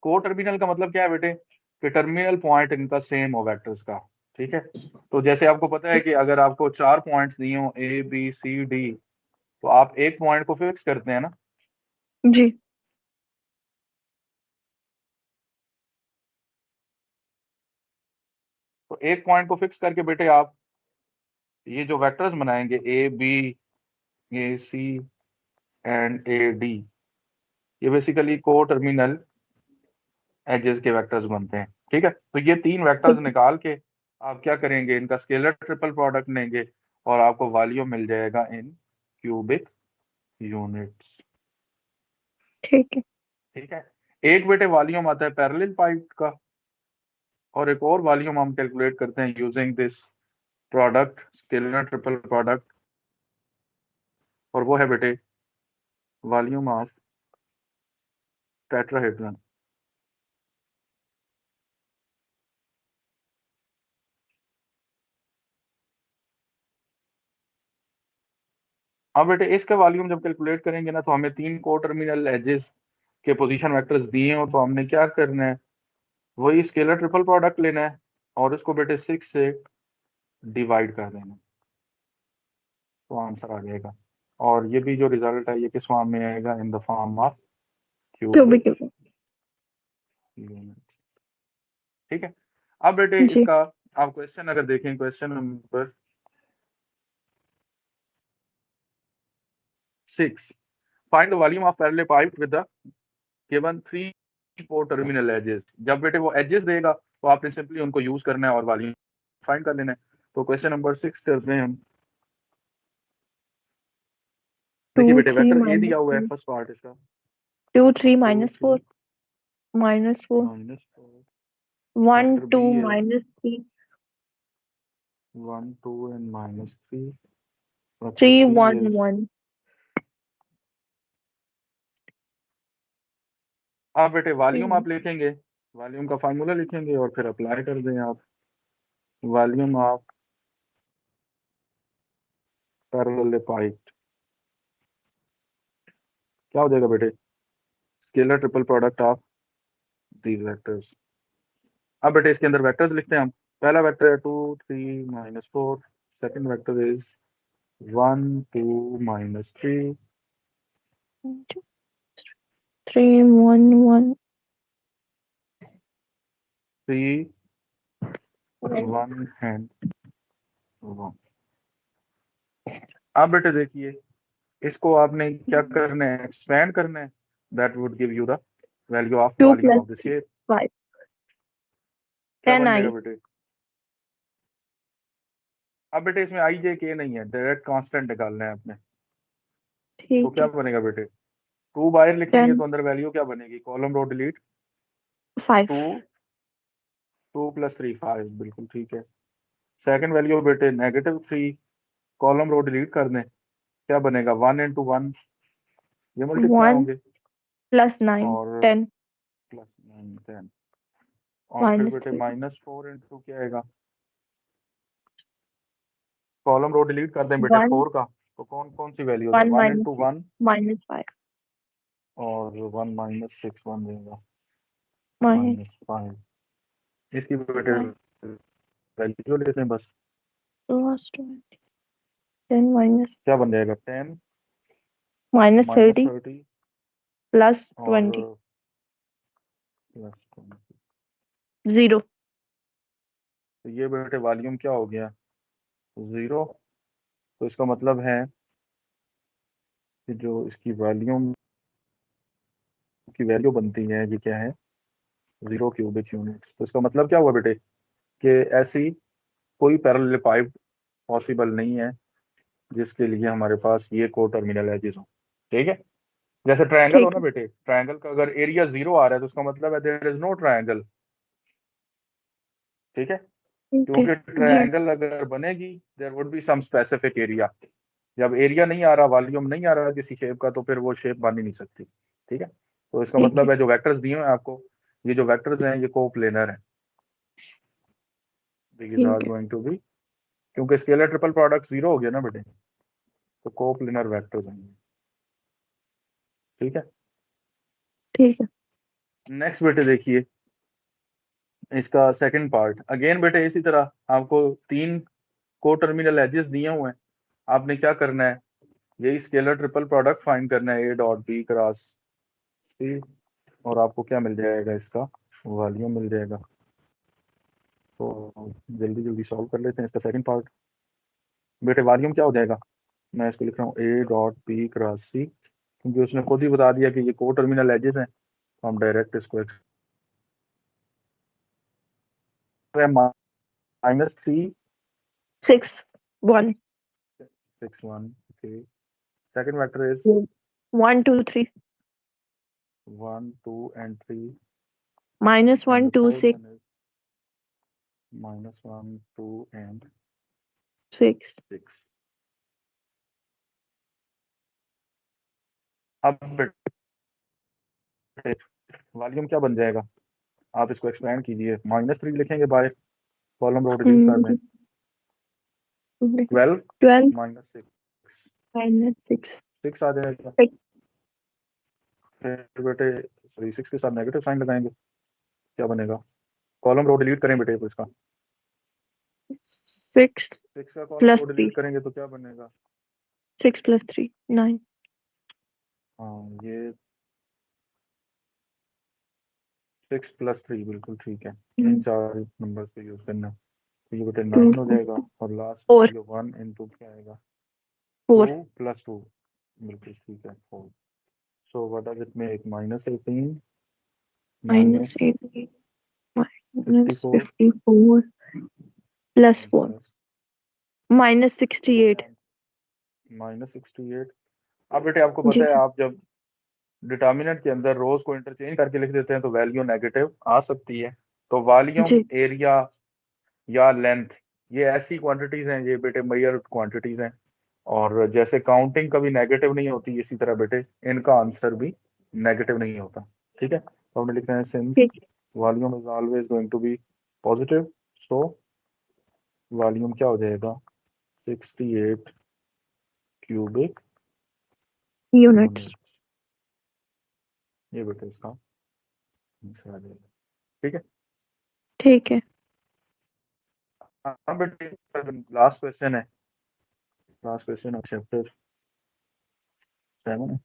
को टर्मिनल का मतलब क्या है बेटे, कि टर्मिनल पॉइंट इनका सेम हो वेक्टर्स का। ठीक है, तो जैसे आपको पता है कि अगर आपको चार पॉइंट्स दिए हों ए बी सी डी, तो आप एक पॉइंट को फिक्स करते हैं ना। जी तो एक पॉइंट को फिक्स करके बेटे आप ये जो वेक्टर्स बनाएंगे A B A C and A D, ये बेसिकली को टर्मिनल एजेस के वेक्टर्स बनते हैं। ठीक है, तो ये तीन वेक्टर्स ठीक है। निकाल के आप क्या करेंगे, इनका स्केलर ट्रिपल प्रोडक्ट लेंगे और आपको वॉल्यूम मिल जाएगा इन क्यूबिक यूनिट्स। ठीक है। ठीक है, एक बेटे वॉल्यूम आता है पैरेलल पाइप का, और एक और वॉल्यूम हम कैलकुलेट करते हैं using this product scalar triple product, और वो है बेटे वॉल्यूम ऑफ टेट्राहेड्रन। अब बेटे इसका वॉल्यूम जब कैलकुलेट करेंगे ना, तो हमें तीन को टर्मिनल एजेस के पोजीशन वेक्टर्स दिए हो, तो हमने क्या करना है, वही स्केलर ट्रिपल प्रोडक्ट लेना है और इसको बेटे 6 से डिवाइड कर देना, तो आंसर आ जाएगा। और ये भी जो रिजल्ट है ये किस फॉर्म में आएगा, इन द फॉर्म ऑफ तो भी क्यूबिक यूनिट। ठीक है, अब बेटे जी इसका आप क्वेश्चन अगर देखें, question number 6, find the volume of parallel pipe with the given three को टर्मिनल एजेस। जब बेटे वो एजेस देगा तो आपने सिंपली उनको यूज करना है और वॉल्यूम फाइंड कर लेना है। तो क्वेश्चन नंबर 6 करते हैं हम। टू देखिए बेटे थ्री वेक्टर ए माइनस दिया हुआ है, थ्री फर्स्ट पार्ट इसका two three two minus three four minus four minus four, one vector two B is minus three 1 2 and -3, three vector C one is. One आप बेटे three volume one. आप लिखेंगे, volume का formula लिखेंगे और फिर apply कर दें आप। वॉल्यूम ऑफ पैरेलल पाइप क्या हो जाएगा बेटे, scalar triple product of these vectors. अब बेटे इसके अंदर वेक्टर्स लिखते हैं हम। पहला वेक्टर है 2 3 -4, second vector is 1 2 minus 3 3 1 1 3 1 and 1। अब बेटे देखिए, इसको आपने क्या करना है, एक्सपेंड करना है। That would give you the value of 2 volume plus of the shape. 5 क्या 10 बन I जाएगा बेटे? अब बेटे इसमें आई जे के नहीं है, डायरेक्ट कांस्टेंट निकालना है आपने। तो ठीक क्या है बनेगा बेटे? 2 बाहर लिखेंगे 10 तो अंदर वैल्यू क्या बनेगी? Column row delete. 5 2 2 प्लस 3 5, बिल्कुल ठीक है। सेकंड वैल्यू बेटे -3, कॉलम रो डिलीट कर दें, क्या बनेगा? 1 इंटू 1, ये मल्टीप्लाई 1 होंगे, plus 9 और 10 प्लस 9 10, और फिर minus बेटे 3 -4 इंटू क्या आएगा? कॉलम रो डिलीट कर दें बेटे 1 4 का, तो कौन कौन सी वैल्यू है? 1 1 minus इंटू 6 1 minus 5 और 1 -6 1 देगा, minus -5। इसकी बेटे 5 वैल्यू लेते हैं बस, plus 20 10 minus क्या बन जाएगा? 10 minus 30 -30 plus और 20 +20। 0 तो ये बेटे वॉल्यूम क्या हो गया? 0। तो इसका मतलब है कि जो इसकी वॉल्यूम की वैल्यू बनती है, ये क्या है? 0 क्यूबिक यूनिट्स। तो इसका मतलब क्या हुआ बेटे, कि ऐसी कोई पैरेलल पाइप पॉसिबल नहीं है जिसके लिए हमारे पास ये को टर्मिनल एजेस हो। ठीक है, जैसे ट्रायंगल हो ठीक ना है बेटे, ट्रायंगल का अगर एरिया 0 आ रहा है तो उसका मतलब है देयर इज नो ट्रायंगल। ठीक है, ठीक है क्योंकि जी ट्रायंगल अगर बनेगी there would be some specific area. जब एरिया नहीं आ रहा, वॉल्यूम नहीं आ रहा किसी शेप का, तो फिर वो शेप बन ही नहीं सकती। ठीक है, तो इसका ठीक है मतलब है जो वेक्टर्स दिए हुए हैं आपको, ये जो वेक्टर्स हैं ये कोप्लेनर है। दीज आर ठीक है गोइंग टू बी, क्योंकि स्केलर ट्रिपल प्रोडक्ट 0 हो गया ना बेटे, तो कोप्लेनर वेक्टर्स हैं। ठीक है, ठीक है नेक्स्ट बेटे देखिए, इसका सेकंड पार्ट अगेन बेटे इसी तरह आपको 3 को टर्मिनल एजेस दिए हुए हैं। आपने क्या करना है, यही स्केलर ट्रिपल प्रोडक्ट फाइंड करना है, ए डॉट बी क्रॉस सी, और आपको क्या मिल जाएगा? इसका वॉल्यूम मिल जाएगा। तो जल्दी जल्दी सॉल्व कर लेते हैं इसका सेकंड पार्ट। बेटे वॉल्यूम क्या हो जाएगा? मैं इसको लिख रहा हूँ ए डॉट बी क्रॉस सी, क्योंकि उसने खुद ही बता दिया कि ये को टर्मिनल एजेस हैं, तो हम डायरेक्ट इसको -3 6 1 6 1। Okay, second vector is 1 2 3 1 2 and 3, minus and 1 the 2 third 6 one is -1 2 and 6 6। अब वॉल्यूम क्या बन जाएगा? आप इसको एक्सपेंड कीजिए, -3 लिखेंगे बाय कॉलम रो डिलीट करना है, 12 12 -6 minus 6 6 आ जाएगा। फिर बेटे सॉरी 6 के साथ नेगेटिव साइन लगाएंगे, क्या बनेगा? कॉलम रो डिलीट करें बेटे, इसका 6 6 का कॉलम plus रो 3 डिलीट करेंगे तो क्या बनेगा? 6 plus 3 9 हाँ, ये 6 + 3 बिल्कुल ठीक है। इन 4 नंबर्स को यूज करना, तो ये बेटे 2 9 हो जाएगा, और लास्ट 4 वैल्यू 1 इंटू क्या आएगा? 2 4 + 2, बिल्कुल ठीक है 4। So what does it make? -18 minus -64 18 minus 54 plus 4 plus minus तो बेटे 68 हम -68। अब बेटे आपको जी पता है, आप जब डिटर्मिनेंट के अंदर रोज को इंटरचेंज करके लिख देते हैं तो वैल्यू नेगेटिव आ सकती है। तो वॉल्यूम, जी एरिया या लेंथ, ये ऐसी क्वांटिटीज हैं, ये बेटे मेजर क्वांटिटीज हैं, और जैसे काउंटिंग कभी नेगेटिव नहीं होती, इसी तरह बेटे इनका आंसर भी नेगेटिव नहीं होता। ठीक है, तो हमने लिखना है सिंस ठीक volume is always going to be positive, so volume क्या हो जाएगा? 68 क्यूबिक units यूनिट। ये बेटे इसका आंसर आ जाएगा। ठीक है, ठीक है हाँ बेटे लास्ट क्वेश्चन है, last question of chapter 7.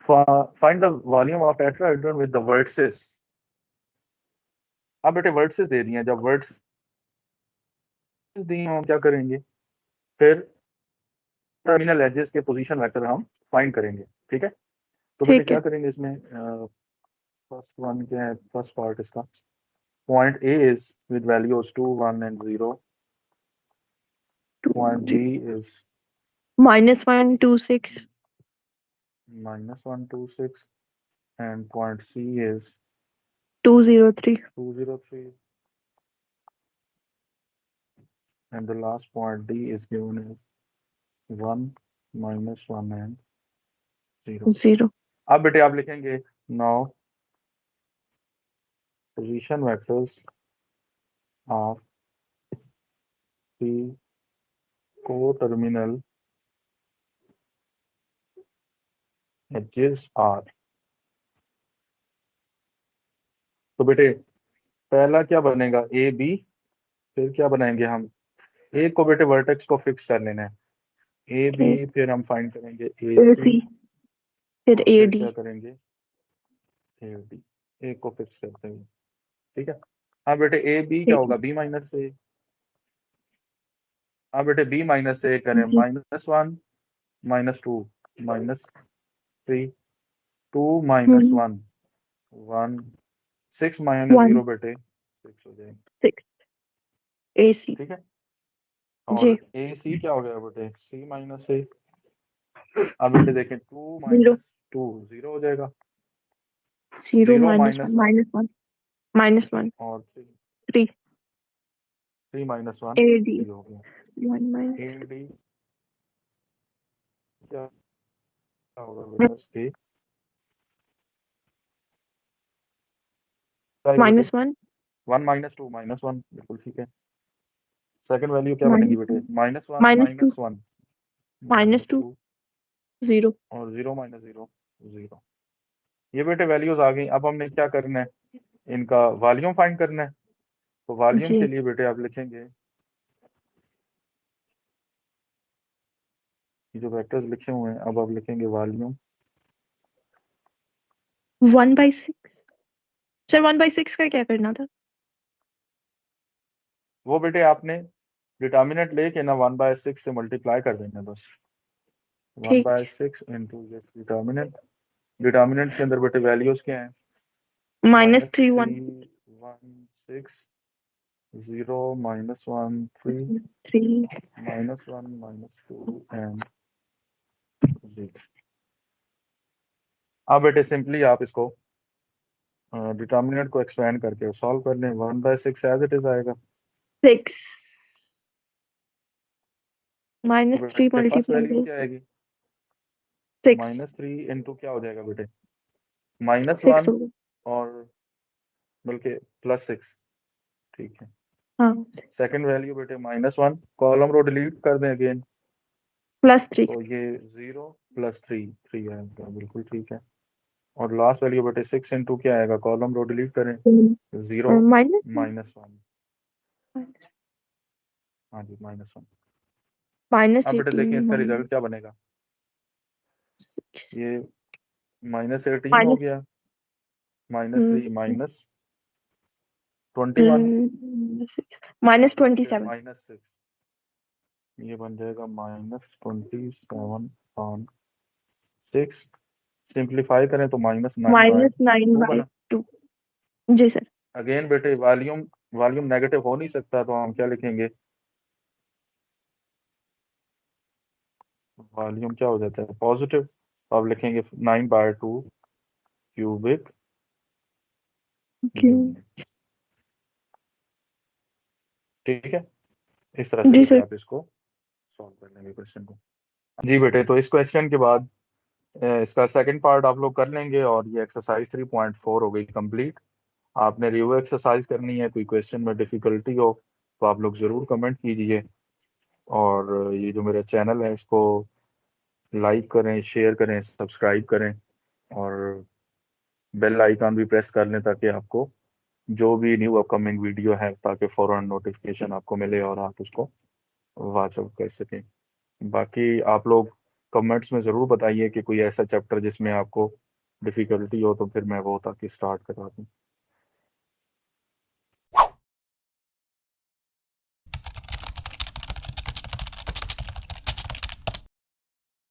Find the volume of tetrahedron with the vertices. अब बेटे वर्टिसेस दे दिए, जब वर्टिसेस दिए हम क्या करेंगे, फिर टर्मिनल एजेस के पोजीशन वेक्टर हम फाइंड करेंगे। ठीक है, तो बेटे ठीक क्या है। करेंगे इसमें, फर्स्ट वन क्या है, फर्स्ट पार्ट इसका, point A is with values 2 1 and 0, point B is -126 -126 and point C is 203 203 and the last point D is given as 1 -1 and 0। 0। अब बेटे आप लिखेंगे now position vectors of the co-terminal edges are। तो बेटे पहला क्या बनेगा, ए बी, फिर क्या बनाएंगे हम, ए को बेटे वर्टेक्स को फिक्स कर लेना है, ए बी, ठीक। फिर हम फाइंड करेंगे ए सी, AC फिर और फिर AD। क्या करेंगे ए डी, ए को फिक्स करते हैं। ठीक है, हाँ बेटे ए बी क्या ठीक होगा, बी माइनस ए। हाँ बेटे बी माइनस ए करें, है। -1 -2 -3 2 हम्म। -1 1 6 1 -0 बेटे 6 हो जाएंगे। 6 AC। ठीक है, जी। और ए सी क्या हो गया बेटे, सी माइनस ए। अब बेटे देखें 2 0 -2 0 हो जाएगा, 0 0 -1 -1 -1 और 3 3 -1 AD 3 हो गया। 1 ए डी क्या होगा बेटा, ए क्या है बेटे, -1 1 -2 -1, बिल्कुल ठीक है। सेकंड वैल्यू क्या बनेगी बेटे, -2 -1 -2 -1 -2 -2 0। और 0 -0 0। ये बेटे वैल्यूज आ गई। अब हमने क्या करना है, इनका वॉल्यूम फाइंड करना है। तो वॉल्यूम जी। के लिए बेटे आप लिखेंगे, ये जो वेक्टर्स लिखे हुए हैं, अब आप लिखेंगे वॉल्यूम। 1/6 सर 1/6 का क्या करना था? वो बेटे आपने डिटर्मिनेंट लेके ना 1/6 से मल्टीप्लाई कर देंगे बस, ठीक। 1/6 इंटू डिटर्मिनेंट। डिटर्मिनेंट के अंदर बेटे वैल्यूज क्या है, -3 1 -3 1 6 0 -1 3 3 -1 -2 एंड 0। अब बेटे सिंपली आप इसको डिटर्मिनेंट को एक्सपेंड करके सॉल्व कर लें, 1/6 एज इट इज आएगा। 6 तो -3 बेटे फर्स्ट मल्टीप्लाई वैल्यू बाय क्या आएगी, 6 -3 इंटू क्या हो जाएगा बेटे, -1 6 होगा। और बल्कि +6। ठीक है, हाँ सेकंड वैल्यू बेटे -1, कॉलम रो डिलीट कर दें अगेन, +3 तो ये 0 +3 3 आएगा, बिल्कुल ठीक है। और लास्ट वैल्यू बेटे 6 इंटू क्या आएगा, कॉलम रो डिलीट करें, 0 -1 -1। हाँ जी -1। अब बेटे देखें इसका -18 रिजल्ट क्या बनेगा, 6 ये -18 हो माइनस गया, -3 -21, फिर -27 -6, ये बन जाएगा -27/6। सिंप्लीफाई करें तो -9/2 बना। -9/2। जी सर। अगेन बेटे वॉल्यूम, वॉल्यूम नेगेटिव हो नहीं सकता, तो हम क्या लिखेंगे, वॉल्यूम क्या हो जाता है पॉजिटिव, तो आप लिखेंगे 9/2 क्यूबिक ओके। यूनिट। ठीक है, इस तरह से जी बेटे सर। आप इसको सॉल्व कर लेंगे क्वेश्चन को। जी बेटे, तो इस क्वेश्चन के बाद इसका सेकंड पार्ट आप लोग कर लेंगे, और ये एक्सरसाइज 3.4 हो गई कंप्लीट। आपने रिव्यू एक्सरसाइज करनी है, कोई क्वेश्चन में डिफिकल्टी हो तो आप लोग ज़रूर कमेंट कीजिए, और ये जो मेरा चैनल है इसको लाइक करें, शेयर करें, सब्सक्राइब करें, और बेल आइकन भी प्रेस कर लें, ताकि आपको जो भी न्यू अपकमिंग वीडियो है, ताकि फ़ौरन नोटिफिकेशन आपको मिले और आप उसको वॉच आउट कर सकें। बाकी आप लोग कमेंट्स में ज़रूर बताइए कि कोई ऐसा चैप्टर जिसमें आपको डिफ़िकल्टी हो, तो फिर मैं वो ताकि स्टार्ट करा दूँ।